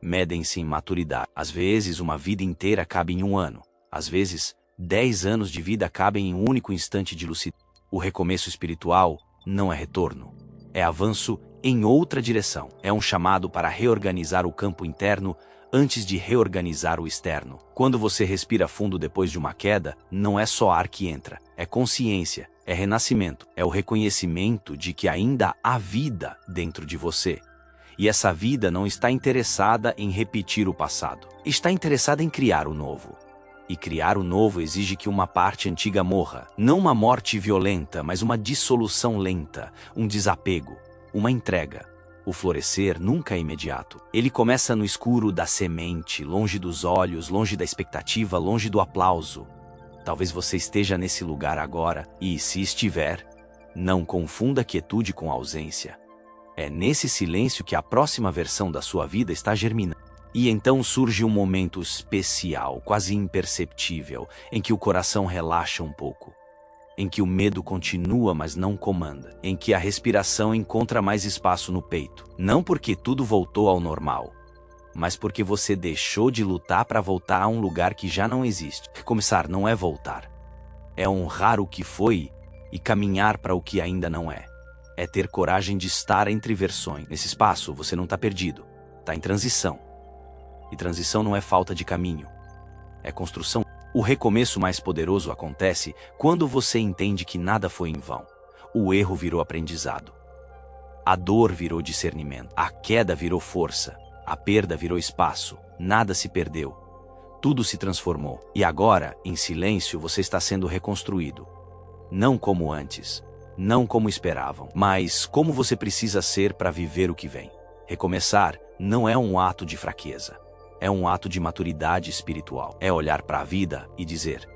Medem-se em maturidade. Às vezes, uma vida inteira cabe em um ano. Às vezes, 10 anos de vida cabem em um único instante de lucidez. O recomeço espiritual não é retorno. É avanço em outra direção. É um chamado para reorganizar o campo interno antes de reorganizar o externo. Quando você respira fundo depois de uma queda, não é só ar que entra. É consciência, é renascimento. É o reconhecimento de que ainda há vida dentro de você. E essa vida não está interessada em repetir o passado. Está interessada em criar o novo. E criar o novo exige que uma parte antiga morra. Não uma morte violenta, mas uma dissolução lenta, um desapego, uma entrega. O florescer nunca é imediato. Ele começa no escuro da semente, longe dos olhos, longe da expectativa, longe do aplauso. Talvez você esteja nesse lugar agora, e se estiver, não confunda quietude com ausência. É nesse silêncio que a próxima versão da sua vida está germinando. E então surge um momento especial, quase imperceptível, em que o coração relaxa um pouco. Em que o medo continua, mas não comanda. Em que a respiração encontra mais espaço no peito. Não porque tudo voltou ao normal, mas porque você deixou de lutar para voltar a um lugar que já não existe. Recomeçar não é voltar. É honrar o que foi e caminhar para o que ainda não é. É ter coragem de estar entre versões. Nesse espaço, você não está perdido. Está em transição. E transição não é falta de caminho. É construção. O recomeço mais poderoso acontece quando você entende que nada foi em vão. O erro virou aprendizado. A dor virou discernimento. A queda virou força. A perda virou espaço. Nada se perdeu. Tudo se transformou. E agora, em silêncio, você está sendo reconstruído. Não como antes. Não como esperavam, mas como você precisa ser para viver o que vem. Recomeçar não é um ato de fraqueza. É um ato de maturidade espiritual. É olhar para a vida e dizer: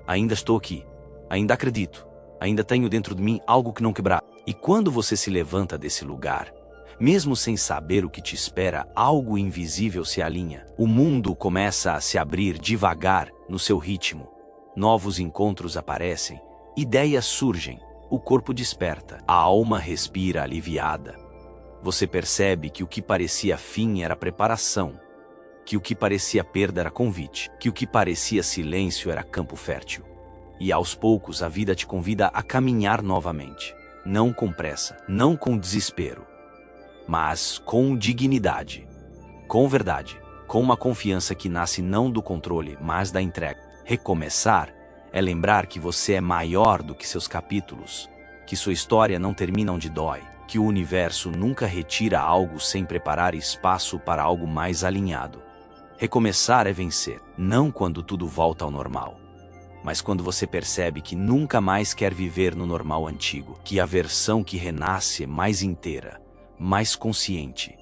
ainda estou aqui, ainda acredito, ainda tenho dentro de mim algo que não quebrar. E quando você se levanta desse lugar, mesmo sem saber o que te espera, algo invisível se alinha. O mundo começa a se abrir devagar no seu ritmo. Novos encontros aparecem, ideias surgem. O corpo desperta, a alma respira aliviada. Você percebe que o que parecia fim era preparação, que o que parecia perda era convite, que o que parecia silêncio era campo fértil. E aos poucos a vida te convida a caminhar novamente, não com pressa, não com desespero, mas com dignidade, com verdade, com uma confiança que nasce não do controle, mas da entrega. Recomeçar é lembrar que você é maior do que seus capítulos, que sua história não termina onde dói, que o universo nunca retira algo sem preparar espaço para algo mais alinhado. Recomeçar é vencer, não quando tudo volta ao normal, mas quando você percebe que nunca mais quer viver no normal antigo, que a versão que renasce é mais inteira, mais consciente,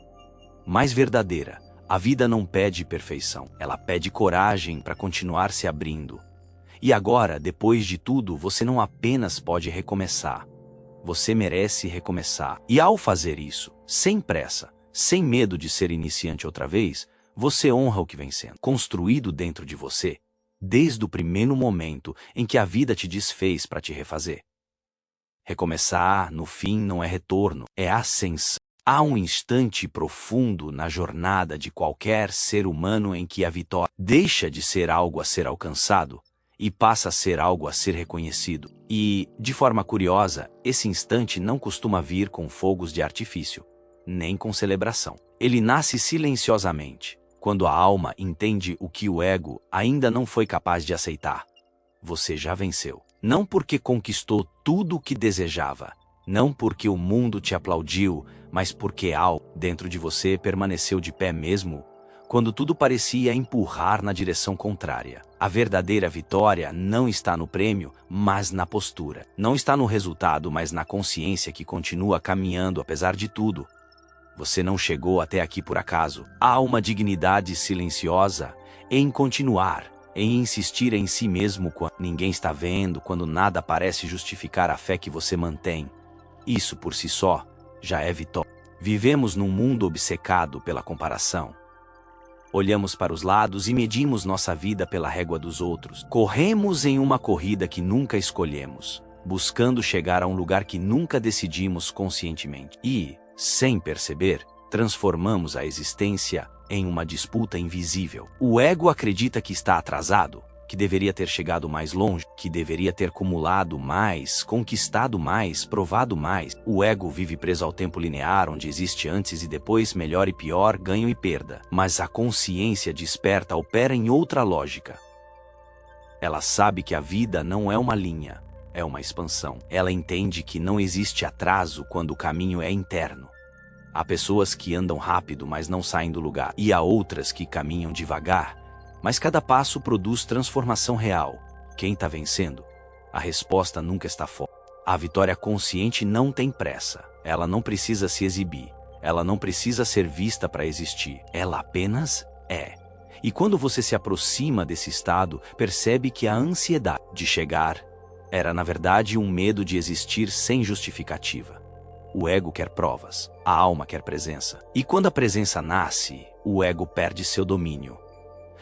mais verdadeira. A vida não pede perfeição, ela pede coragem para continuar se abrindo. E agora, depois de tudo, você não apenas pode recomeçar, você merece recomeçar. E ao fazer isso, sem pressa, sem medo de ser iniciante outra vez, você honra o que vem sendo construído dentro de você, desde o primeiro momento em que a vida te desfez para te refazer. Recomeçar, no fim, não é retorno, é ascensão. Há um instante profundo na jornada de qualquer ser humano em que a vitória deixa de ser algo a ser alcançado e passa a ser algo a ser reconhecido. E, de forma curiosa, esse instante não costuma vir com fogos de artifício, nem com celebração. Ele nasce silenciosamente, quando a alma entende o que o ego ainda não foi capaz de aceitar. Você já venceu. Não porque conquistou tudo o que desejava, não porque o mundo te aplaudiu, mas porque algo dentro de você permaneceu de pé mesmo quando tudo parecia empurrar na direção contrária. A verdadeira vitória não está no prêmio, mas na postura. Não está no resultado, mas na consciência que continua caminhando apesar de tudo. Você não chegou até aqui por acaso. Há uma dignidade silenciosa em continuar, em insistir em si mesmo quando ninguém está vendo, quando nada parece justificar a fé que você mantém. Isso por si só já é vitória. Vivemos num mundo obcecado pela comparação. Olhamos para os lados e medimos nossa vida pela régua dos outros. Corremos em uma corrida que nunca escolhemos, buscando chegar a um lugar que nunca decidimos conscientemente. E, sem perceber, transformamos a existência em uma disputa invisível. O ego acredita que está atrasado, que deveria ter chegado mais longe, que deveria ter acumulado mais, conquistado mais, provado mais. O ego vive preso ao tempo linear, onde existe antes e depois, melhor e pior, ganho e perda. Mas a consciência desperta opera em outra lógica. Ela sabe que a vida não é uma linha, é uma expansão. Ela entende que não existe atraso quando o caminho é interno. Há pessoas que andam rápido, mas não saem do lugar. E há outras que caminham devagar, mas cada passo produz transformação real. Quem está vencendo? A resposta nunca está fora. A vitória consciente não tem pressa. Ela não precisa se exibir. Ela não precisa ser vista para existir. Ela apenas é. E quando você se aproxima desse estado, percebe que a ansiedade de chegar era, na verdade, um medo de existir sem justificativa. O ego quer provas, a alma quer presença. E quando a presença nasce, o ego perde seu domínio.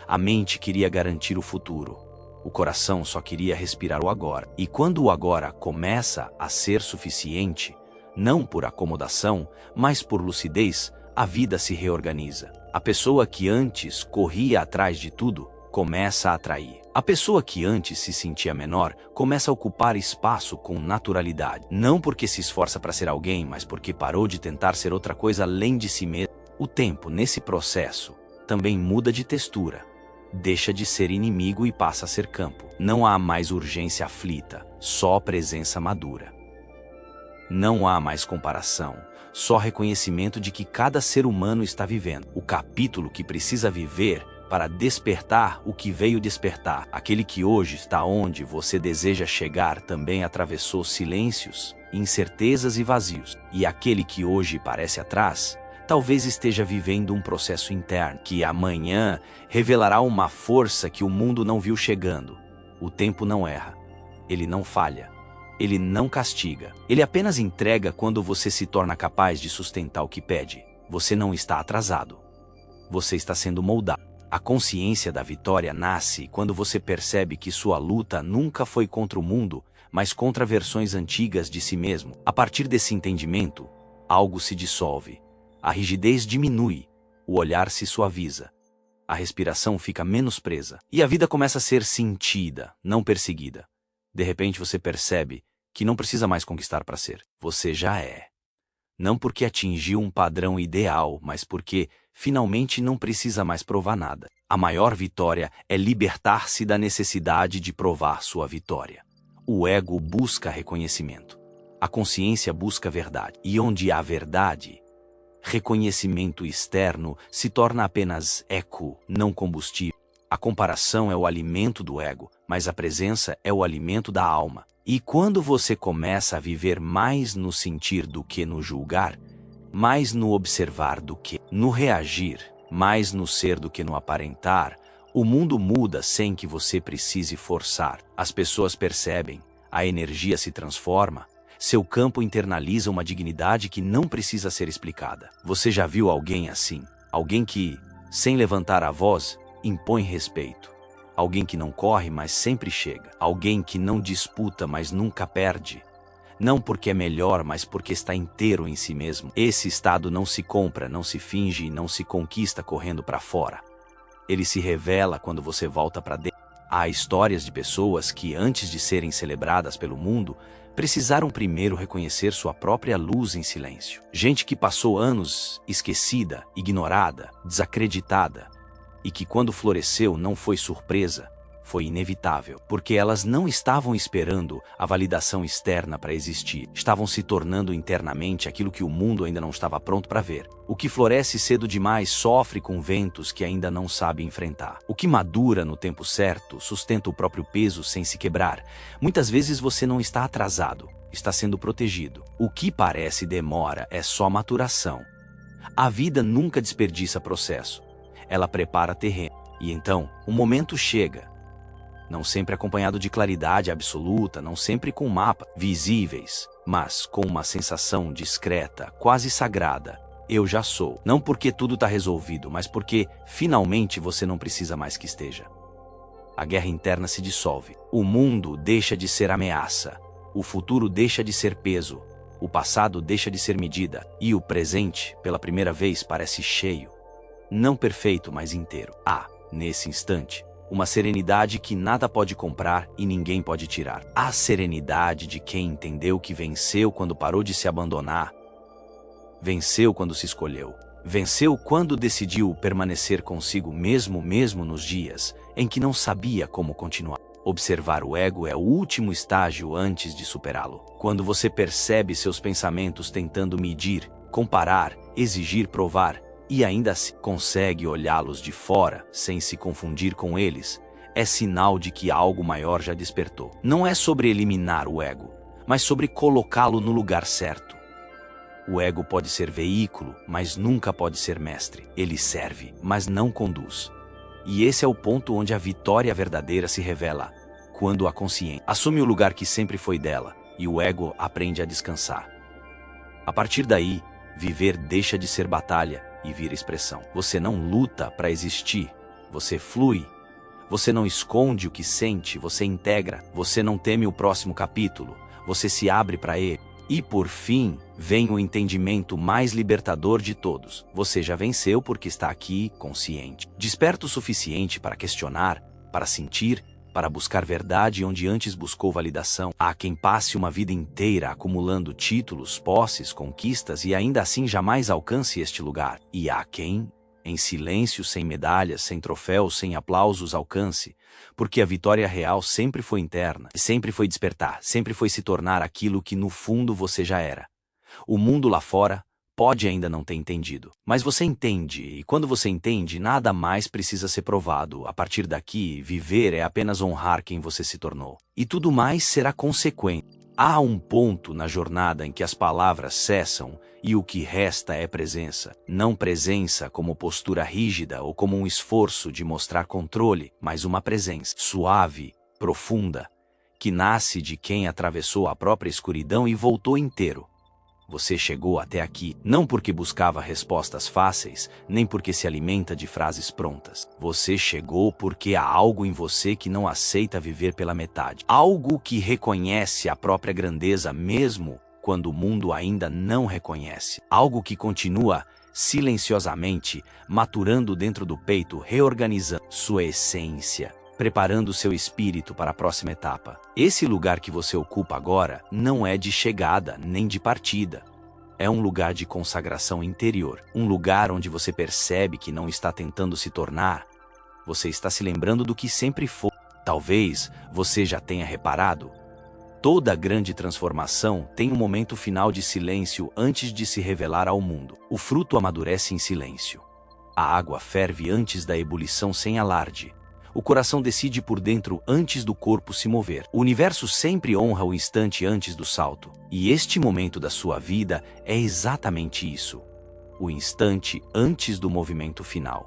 A mente queria garantir o futuro. O coração só queria respirar o agora. E quando o agora começa a ser suficiente, não por acomodação, mas por lucidez, a vida se reorganiza. A pessoa que antes corria atrás de tudo, começa a atrair. A pessoa que antes se sentia menor, começa a ocupar espaço com naturalidade. Não porque se esforça para ser alguém, mas porque parou de tentar ser outra coisa além de si mesmo. O tempo, nesse processo, também muda de textura. Deixa de ser inimigo e passa a ser campo. Não há mais urgência aflita, só presença madura. Não há mais comparação, só reconhecimento de que cada ser humano está vivendo o capítulo que precisa viver para despertar o que veio despertar. Aquele que hoje está onde você deseja chegar também atravessou silêncios, incertezas e vazios. E aquele que hoje parece atrás, talvez esteja vivendo um processo interno que amanhã revelará uma força que o mundo não viu chegando. O tempo não erra, ele não falha, ele não castiga, ele apenas entrega quando você se torna capaz de sustentar o que pede. Você não está atrasado, você está sendo moldado. A consciência da vitória nasce quando você percebe que sua luta nunca foi contra o mundo, mas contra versões antigas de si mesmo. A partir desse entendimento, algo se dissolve. A rigidez diminui, o olhar se suaviza, a respiração fica menos presa e a vida começa a ser sentida, não perseguida. De repente você percebe que não precisa mais conquistar para ser, você já é. Não porque atingiu um padrão ideal, mas porque finalmente não precisa mais provar nada. A maior vitória é libertar-se da necessidade de provar sua vitória. O ego busca reconhecimento, a consciência busca verdade, e onde há verdade, reconhecimento externo se torna apenas eco, não combustível. A comparação é o alimento do ego, mas a presença é o alimento da alma. E quando você começa a viver mais no sentir do que no julgar, mais no observar do que no reagir, mais no ser do que no aparentar, o mundo muda sem que você precise forçar. As pessoas percebem, a energia se transforma, seu campo internaliza uma dignidade que não precisa ser explicada. Você já viu alguém assim? Alguém que, sem levantar a voz, impõe respeito. Alguém que não corre, mas sempre chega. Alguém que não disputa, mas nunca perde. Não porque é melhor, mas porque está inteiro em si mesmo. Esse estado não se compra, não se finge e não se conquista correndo para fora. Ele se revela quando você volta para dentro. Há histórias de pessoas que, antes de serem celebradas pelo mundo, precisaram primeiro reconhecer sua própria luz em silêncio. Gente que passou anos esquecida, ignorada, desacreditada, e que quando floresceu não foi surpresa, foi inevitável, porque elas não estavam esperando a validação externa para existir. Estavam se tornando internamente aquilo que o mundo ainda não estava pronto para ver. O que floresce cedo demais sofre com ventos que ainda não sabe enfrentar. O que madura no tempo certo sustenta o próprio peso sem se quebrar. Muitas vezes você não está atrasado, está sendo protegido. O que parece demora é só maturação. A vida nunca desperdiça processo. Ela prepara terreno. E então, o momento chega. Não sempre acompanhado de claridade absoluta, não sempre com mapas visíveis, mas com uma sensação discreta, quase sagrada. Eu já sou. Não porque tudo está resolvido, mas porque, finalmente, você não precisa mais que esteja. A guerra interna se dissolve. O mundo deixa de ser ameaça. O futuro deixa de ser peso. O passado deixa de ser medida. E o presente, pela primeira vez, parece cheio. Não perfeito, mas inteiro. Há, nesse instante, uma serenidade que nada pode comprar e ninguém pode tirar. A serenidade de quem entendeu que venceu quando parou de se abandonar. Venceu quando se escolheu. Venceu quando decidiu permanecer consigo mesmo nos dias em que não sabia como continuar. Observar o ego é o último estágio antes de superá-lo. Quando você percebe seus pensamentos tentando medir, comparar, exigir, provar, e ainda assim consegue olhá-los de fora sem se confundir com eles, é sinal de que algo maior já despertou. Não é sobre eliminar o ego, mas sobre colocá-lo no lugar certo. O ego pode ser veículo, mas nunca pode ser mestre. Ele serve, mas não conduz. E esse é o ponto onde a vitória verdadeira se revela, quando a consciência assume o lugar que sempre foi dela, e o ego aprende a descansar. A partir daí, viver deixa de ser batalha e vira expressão. Você não luta para existir, você flui. Você não esconde o que sente, você integra. Você não teme o próximo capítulo, você se abre para ele. E por fim, vem o entendimento mais libertador de todos. Você já venceu porque está aqui, consciente. Desperto o suficiente para questionar, para sentir, para buscar verdade onde antes buscou validação. Há quem passe uma vida inteira acumulando títulos, posses, conquistas e ainda assim jamais alcance este lugar. E há quem, em silêncio, sem medalhas, sem troféus, sem aplausos, alcance, porque a vitória real sempre foi interna, sempre foi despertar, sempre foi se tornar aquilo que no fundo você já era. O mundo lá fora pode ainda não ter entendido, mas você entende, e quando você entende, nada mais precisa ser provado. A partir daqui, viver é apenas honrar quem você se tornou. E tudo mais será consequente. Há um ponto na jornada em que as palavras cessam e o que resta é presença. Não presença como postura rígida ou como um esforço de mostrar controle, mas uma presença suave, profunda, que nasce de quem atravessou a própria escuridão e voltou inteiro. Você chegou até aqui, não porque buscava respostas fáceis, nem porque se alimenta de frases prontas. Você chegou porque há algo em você que não aceita viver pela metade. Algo que reconhece a própria grandeza mesmo quando o mundo ainda não reconhece. Algo que continua silenciosamente maturando dentro do peito, reorganizando sua essência, preparando seu espírito para a próxima etapa. Esse lugar que você ocupa agora não é de chegada nem de partida. É um lugar de consagração interior. Um lugar onde você percebe que não está tentando se tornar. Você está se lembrando do que sempre foi. Talvez você já tenha reparado. Toda grande transformação tem um momento final de silêncio antes de se revelar ao mundo. O fruto amadurece em silêncio. A água ferve antes da ebulição sem alarde. O coração decide por dentro antes do corpo se mover. O universo sempre honra o instante antes do salto. E este momento da sua vida é exatamente isso. O instante antes do movimento final.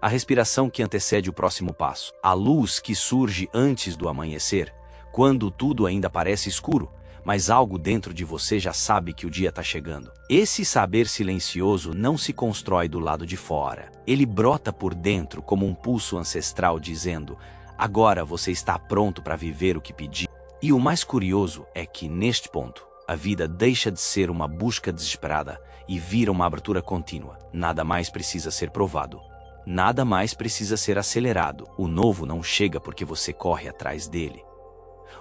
A respiração que antecede o próximo passo. A luz que surge antes do amanhecer, quando tudo ainda parece escuro, mas algo dentro de você já sabe que o dia está chegando. Esse saber silencioso não se constrói do lado de fora. Ele brota por dentro como um pulso ancestral dizendo: agora você está pronto para viver o que pedi. E o mais curioso é que, neste ponto, a vida deixa de ser uma busca desesperada e vira uma abertura contínua. Nada mais precisa ser provado. Nada mais precisa ser acelerado. O novo não chega porque você corre atrás dele.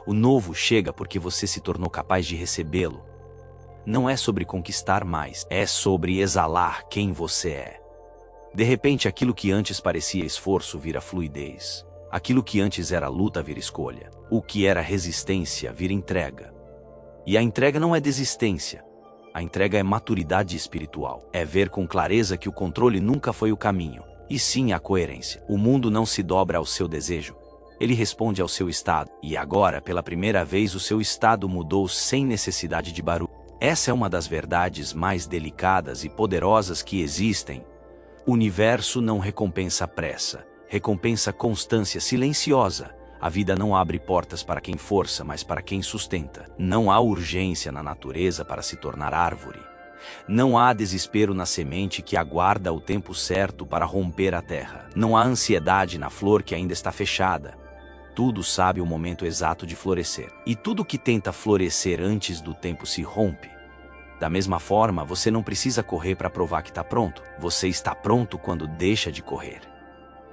O novo chega porque você se tornou capaz de recebê-lo. Não é sobre conquistar mais, é sobre exalar quem você é. De repente, aquilo que antes parecia esforço vira fluidez. Aquilo que antes era luta vira escolha. O que era resistência vira entrega. E a entrega não é desistência. A entrega é maturidade espiritual. É ver com clareza que o controle nunca foi o caminho, e sim a coerência. O mundo não se dobra ao seu desejo. Ele responde ao seu estado. E agora, pela primeira vez, o seu estado mudou sem necessidade de barulho. Essa é uma das verdades mais delicadas e poderosas que existem. O universo não recompensa pressa, recompensa constância silenciosa. A vida não abre portas para quem força, mas para quem sustenta. Não há urgência na natureza para se tornar árvore. Não há desespero na semente que aguarda o tempo certo para romper a terra. Não há ansiedade na flor que ainda está fechada. Tudo sabe o momento exato de florescer. E tudo que tenta florescer antes do tempo se rompe. Da mesma forma, você não precisa correr para provar que está pronto. Você está pronto quando deixa de correr.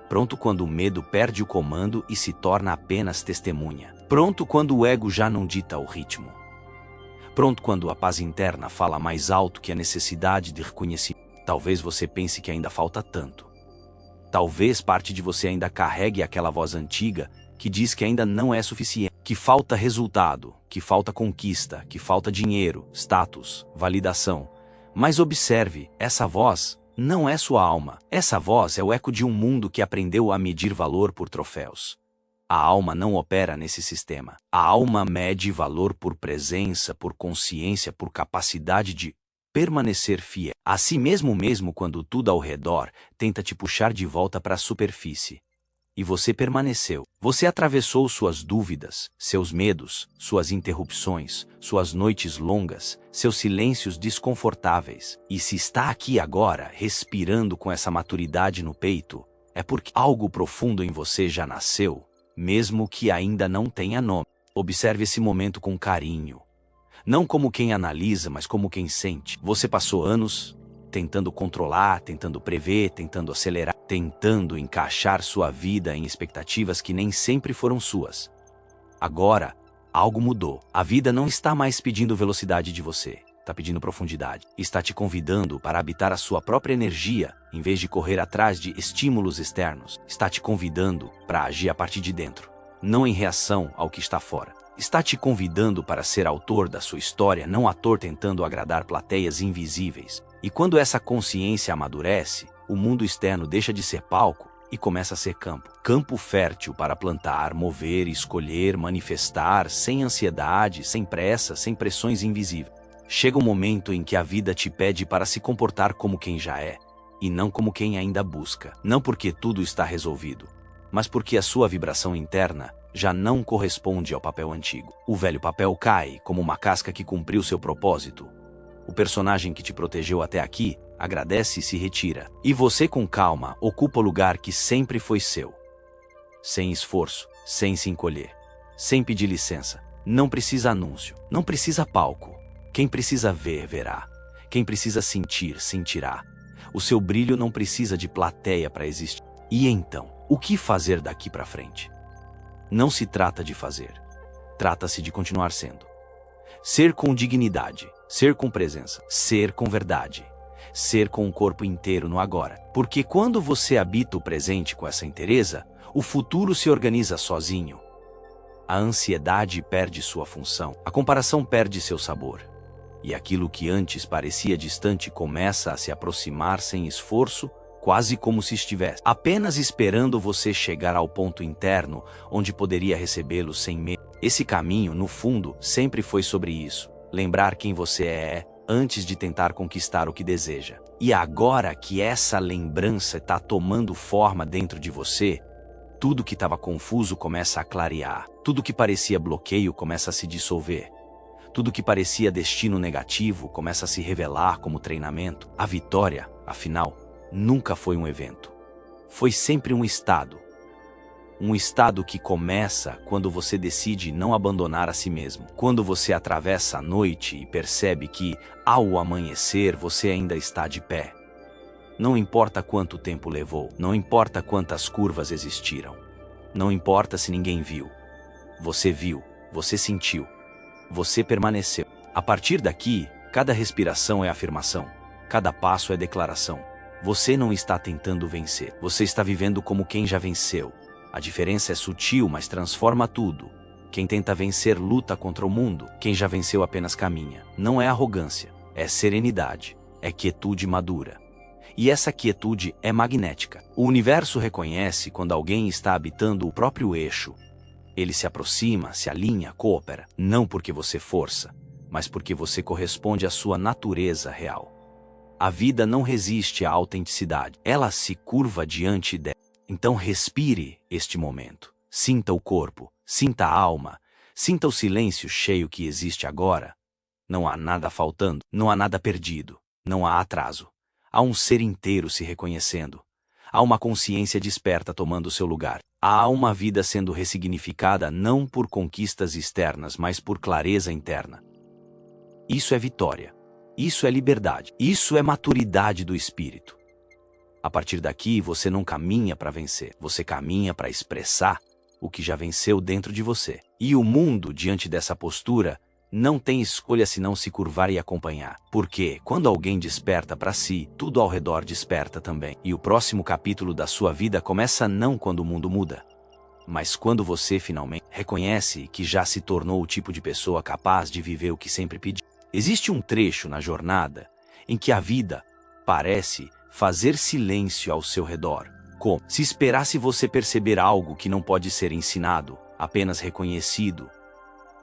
Pronto quando o medo perde o comando e se torna apenas testemunha. Pronto quando o ego já não dita o ritmo. Pronto quando a paz interna fala mais alto que a necessidade de reconhecimento. Talvez você pense que ainda falta tanto. Talvez parte de você ainda carregue aquela voz antiga que diz que ainda não é suficiente, que falta resultado, que falta conquista, que falta dinheiro, status, validação. Mas observe, essa voz não é sua alma. Essa voz é o eco de um mundo que aprendeu a medir valor por troféus. A alma não opera nesse sistema. A alma mede valor por presença, por consciência, por capacidade de permanecer fiel a si mesmo quando tudo ao redor tenta te puxar de volta para a superfície. E você permaneceu. Você atravessou suas dúvidas, seus medos, suas interrupções, suas noites longas, seus silêncios desconfortáveis. E se está aqui agora, respirando com essa maturidade no peito, é porque algo profundo em você já nasceu, mesmo que ainda não tenha nome. Observe esse momento com carinho. Não como quem analisa, mas como quem sente. Você passou anos tentando controlar, tentando prever, tentando acelerar, tentando encaixar sua vida em expectativas que nem sempre foram suas. Agora, algo mudou. A vida não está mais pedindo velocidade de você, está pedindo profundidade. Está te convidando para habitar a sua própria energia, em vez de correr atrás de estímulos externos. Está te convidando para agir a partir de dentro, não em reação ao que está fora. Está te convidando para ser autor da sua história, não ator tentando agradar plateias invisíveis. E quando essa consciência amadurece, o mundo externo deixa de ser palco e começa a ser campo. Campo fértil para plantar, mover, escolher, manifestar, sem ansiedade, sem pressa, sem pressões invisíveis. Chega um momento em que a vida te pede para se comportar como quem já é, e não como quem ainda busca. Não porque tudo está resolvido, mas porque a sua vibração interna já não corresponde ao papel antigo. O velho papel cai como uma casca que cumpriu seu propósito. O personagem que te protegeu até aqui agradece e se retira. E você, com calma, ocupa o lugar que sempre foi seu. Sem esforço, sem se encolher, sem pedir licença. Não precisa anúncio, não precisa palco. Quem precisa ver, verá. Quem precisa sentir, sentirá. O seu brilho não precisa de plateia para existir. E então, o que fazer daqui para frente? Não se trata de fazer. Trata-se de continuar sendo. Ser com dignidade, ser com presença, ser com verdade, ser com o corpo inteiro no agora. Porque quando você habita o presente com essa inteireza, o futuro se organiza sozinho. A ansiedade perde sua função, a comparação perde seu sabor. E aquilo que antes parecia distante começa a se aproximar sem esforço, quase como se estivesse apenas esperando você chegar ao ponto interno onde poderia recebê-lo sem medo. Esse caminho, no fundo, sempre foi sobre isso. Lembrar quem você é antes de tentar conquistar o que deseja. E agora que essa lembrança está tomando forma dentro de você, tudo que estava confuso começa a clarear. Tudo que parecia bloqueio começa a se dissolver. Tudo que parecia destino negativo começa a se revelar como treinamento. A vitória, afinal, nunca foi um evento. Foi sempre um estado. Um estado que começa quando você decide não abandonar a si mesmo. Quando você atravessa a noite e percebe que, ao amanhecer, você ainda está de pé. Não importa quanto tempo levou, não importa quantas curvas existiram. Não importa se ninguém viu. Você viu, você sentiu, você permaneceu. A partir daqui, cada respiração é afirmação, cada passo é declaração. Você não está tentando vencer, você está vivendo como quem já venceu. A A diferença é sutil, mas transforma tudo. Quem tenta vencer luta contra o mundo, quem já venceu apenas caminha. Não é arrogância, é serenidade, é quietude madura. E essa quietude é magnética. O universo reconhece quando alguém está habitando o próprio eixo. Ele se aproxima, se alinha, coopera, não porque você força, mas porque você corresponde à sua natureza real. A vida não resiste à autenticidade, ela se curva diante dela. Então respire este momento, sinta o corpo, sinta a alma, sinta o silêncio cheio que existe agora. Não há nada faltando, não há nada perdido, não há atraso. Há um ser inteiro se reconhecendo. Há uma consciência desperta tomando seu lugar. Há uma vida sendo ressignificada não por conquistas externas, mas por clareza interna. Isso é vitória. Isso é liberdade. Isso é maturidade do espírito. A partir daqui, você não caminha para vencer. Você caminha para expressar o que já venceu dentro de você. E o mundo, diante dessa postura, não tem escolha senão se curvar e acompanhar. Porque, quando alguém desperta para si, tudo ao redor desperta também. E o próximo capítulo da sua vida começa não quando o mundo muda, mas quando você finalmente reconhece que já se tornou o tipo de pessoa capaz de viver o que sempre pediu. Existe um trecho na jornada em que a vida parece fazer silêncio ao seu redor, como se esperasse você perceber algo que não pode ser ensinado, apenas reconhecido.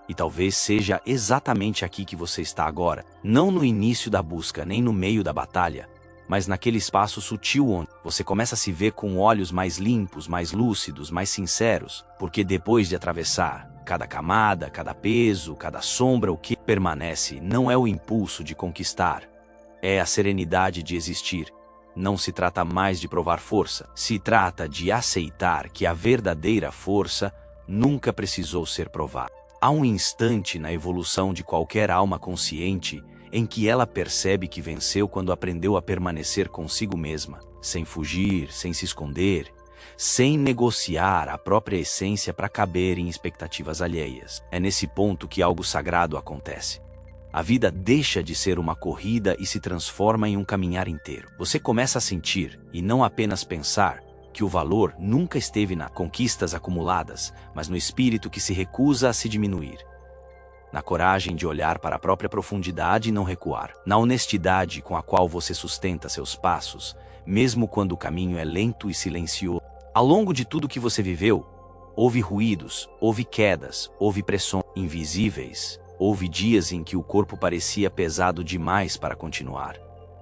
E talvez seja exatamente aqui que você está agora, não no início da busca, nem no meio da batalha, mas naquele espaço sutil onde você começa a se ver com olhos mais limpos, mais lúcidos, mais sinceros, porque depois de atravessar cada camada, cada peso, cada sombra, o que permanece não é o impulso de conquistar, é a serenidade de existir. Não se trata mais de provar força, se trata de aceitar que a verdadeira força nunca precisou ser provada. Há um instante na evolução de qualquer alma consciente em que ela percebe que venceu quando aprendeu a permanecer consigo mesma, sem fugir, sem se esconder, sem negociar a própria essência para caber em expectativas alheias. É nesse ponto que algo sagrado acontece. A vida deixa de ser uma corrida e se transforma em um caminhar inteiro. Você começa a sentir, e não apenas pensar, que o valor nunca esteve nas conquistas acumuladas, mas no espírito que se recusa a se diminuir. Na coragem de olhar para a própria profundidade e não recuar. Na honestidade com a qual você sustenta seus passos, mesmo quando o caminho é lento e silencioso. Ao longo de tudo que você viveu, houve ruídos, houve quedas, houve pressões invisíveis, houve dias em que o corpo parecia pesado demais para continuar.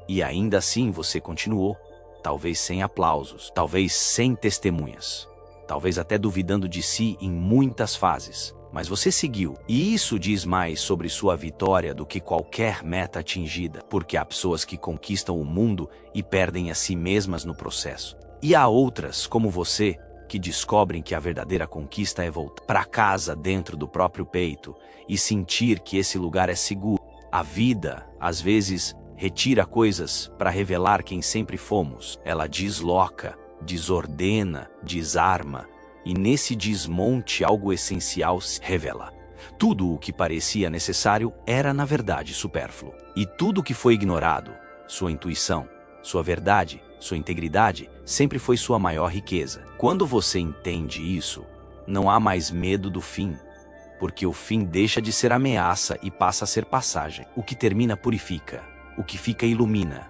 E ainda assim você continuou. Talvez sem aplausos, talvez sem testemunhas, talvez até duvidando de si em muitas fases, mas você seguiu. E isso diz mais sobre sua vitória do que qualquer meta atingida, porque há pessoas que conquistam o mundo e perdem a si mesmas no processo. E há outras, como você, que descobrem que a verdadeira conquista é voltar para casa dentro do próprio peito e sentir que esse lugar é seguro. A vida, às vezes, retira coisas para revelar quem sempre fomos. Ela desloca, desordena, desarma, e nesse desmonte algo essencial se revela. Tudo o que parecia necessário era na verdade supérfluo. E tudo o que foi ignorado, sua intuição, sua verdade, sua integridade, sempre foi sua maior riqueza. Quando você entende isso, não há mais medo do fim, porque o fim deixa de ser ameaça e passa a ser passagem. O que termina purifica. O que fica ilumina,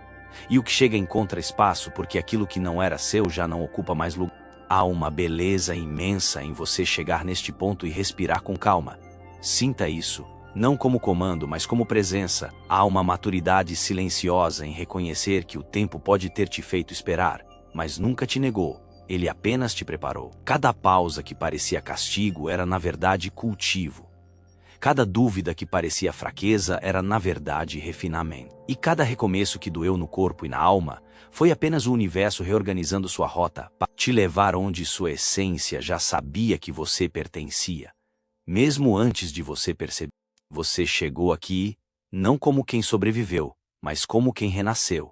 e o que chega encontra espaço porque aquilo que não era seu já não ocupa mais lugar. Há uma beleza imensa em você chegar neste ponto e respirar com calma. Sinta isso, não como comando, mas como presença. Há uma maturidade silenciosa em reconhecer que o tempo pode ter te feito esperar, mas nunca te negou, ele apenas te preparou. Cada pausa que parecia castigo era na verdade cultivo. Cada dúvida que parecia fraqueza era, na verdade, refinamento. E cada recomeço que doeu no corpo e na alma foi apenas o universo reorganizando sua rota para te levar onde sua essência já sabia que você pertencia. Mesmo antes de você perceber, você chegou aqui não como quem sobreviveu, mas como quem renasceu.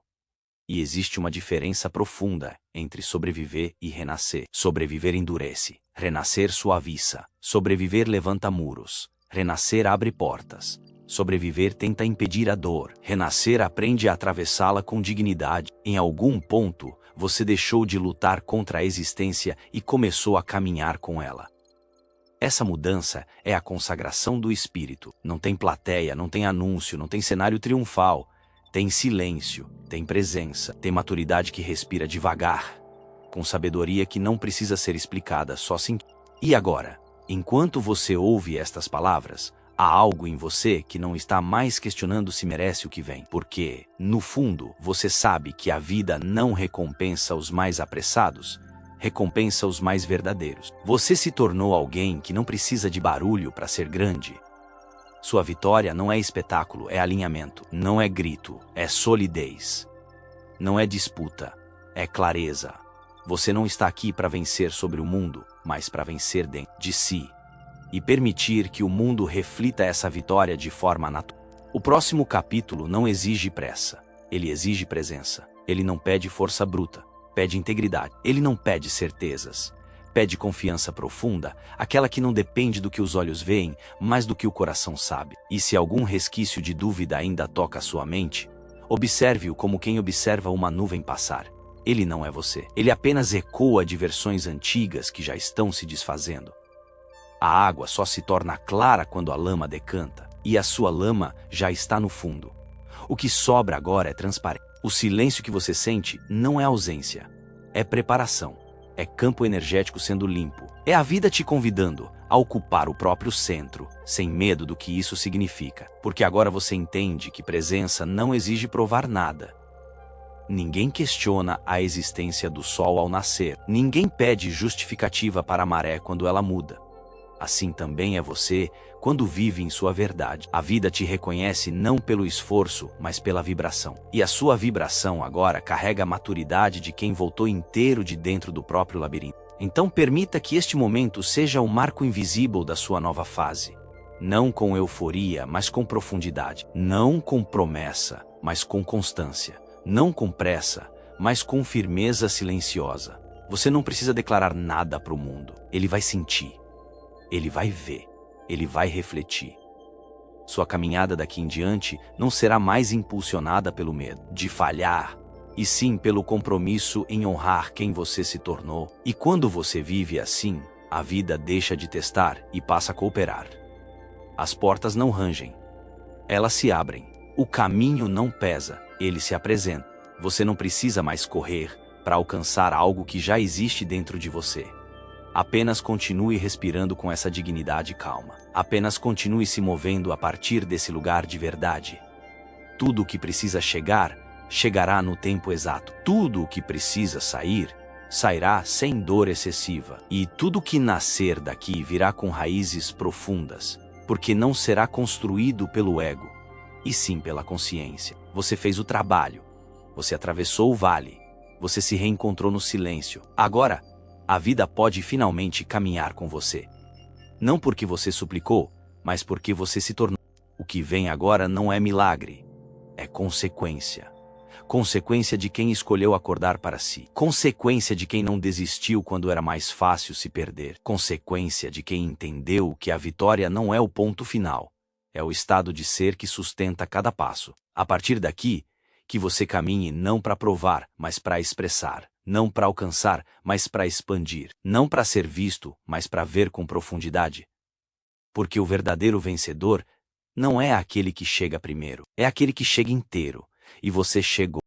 E existe uma diferença profunda entre sobreviver e renascer. Sobreviver endurece, renascer suaviça, sobreviver levanta muros. Renascer abre portas. Sobreviver tenta impedir a dor. Renascer aprende a atravessá-la com dignidade. Em algum ponto, você deixou de lutar contra a existência e começou a caminhar com ela. Essa mudança é a consagração do espírito. Não tem plateia, não tem anúncio, não tem cenário triunfal. Tem silêncio, tem presença, tem maturidade que respira devagar, com sabedoria que não precisa ser explicada, só sentir. E agora, enquanto você ouve estas palavras, há algo em você que não está mais questionando se merece o que vem. Porque, no fundo, você sabe que a vida não recompensa os mais apressados, recompensa os mais verdadeiros. Você se tornou alguém que não precisa de barulho para ser grande. Sua vitória não é espetáculo, é alinhamento. Não é grito, é solidez. Não é disputa, é clareza. Você não está aqui para vencer sobre o mundo, mas para vencer dentro de si. E permitir que o mundo reflita essa vitória de forma natural. O próximo capítulo não exige pressa, ele exige presença. Ele não pede força bruta, pede integridade. Ele não pede certezas, pede confiança profunda, aquela que não depende do que os olhos veem, mas do que o coração sabe. E se algum resquício de dúvida ainda toca a sua mente, observe-o como quem observa uma nuvem passar. Ele não é você. Ele apenas ecoa de versões antigas que já estão se desfazendo. A água só se torna clara quando a lama decanta, e a sua lama já está no fundo. O que sobra agora é transparência. O silêncio que você sente não é ausência, é preparação, é campo energético sendo limpo. É a vida te convidando a ocupar o próprio centro, sem medo do que isso significa, porque agora você entende que presença não exige provar nada. Ninguém questiona a existência do sol ao nascer, ninguém pede justificativa para a maré quando ela muda. Assim também é você quando vive em sua verdade. A vida te reconhece não pelo esforço, mas pela vibração. E a sua vibração agora carrega a maturidade de quem voltou inteiro de dentro do próprio labirinto. Então permita que este momento seja o marco invisível da sua nova fase. Não com euforia, mas com profundidade. Não com promessa, mas com constância. Não com pressa, mas com firmeza silenciosa. Você não precisa declarar nada para o mundo. Ele vai sentir. Ele vai ver, ele vai refletir. Sua caminhada daqui em diante não será mais impulsionada pelo medo de falhar, e sim pelo compromisso em honrar quem você se tornou. E quando você vive assim, a vida deixa de testar e passa a cooperar. As portas não rangem, elas se abrem. O caminho não pesa, ele se apresenta. Você não precisa mais correr para alcançar algo que já existe dentro de você. Apenas continue respirando com essa dignidade e calma. Apenas continue se movendo a partir desse lugar de verdade. Tudo o que precisa chegar, chegará no tempo exato. Tudo o que precisa sair, sairá sem dor excessiva. E tudo o que nascer daqui virá com raízes profundas, porque não será construído pelo ego, e sim pela consciência. Você fez o trabalho, você atravessou o vale, você se reencontrou no silêncio. Agora, a vida pode finalmente caminhar com você. Não porque você suplicou, mas porque você se tornou. O que vem agora não é milagre, é consequência. Consequência de quem escolheu acordar para si. Consequência de quem não desistiu quando era mais fácil se perder. Consequência de quem entendeu que a vitória não é o ponto final, é o estado de ser que sustenta cada passo. A partir daqui, que você caminhe não para provar, mas para expressar. Não para alcançar, mas para expandir. Não para ser visto, mas para ver com profundidade. Porque o verdadeiro vencedor não é aquele que chega primeiro, é aquele que chega inteiro. E você chegou.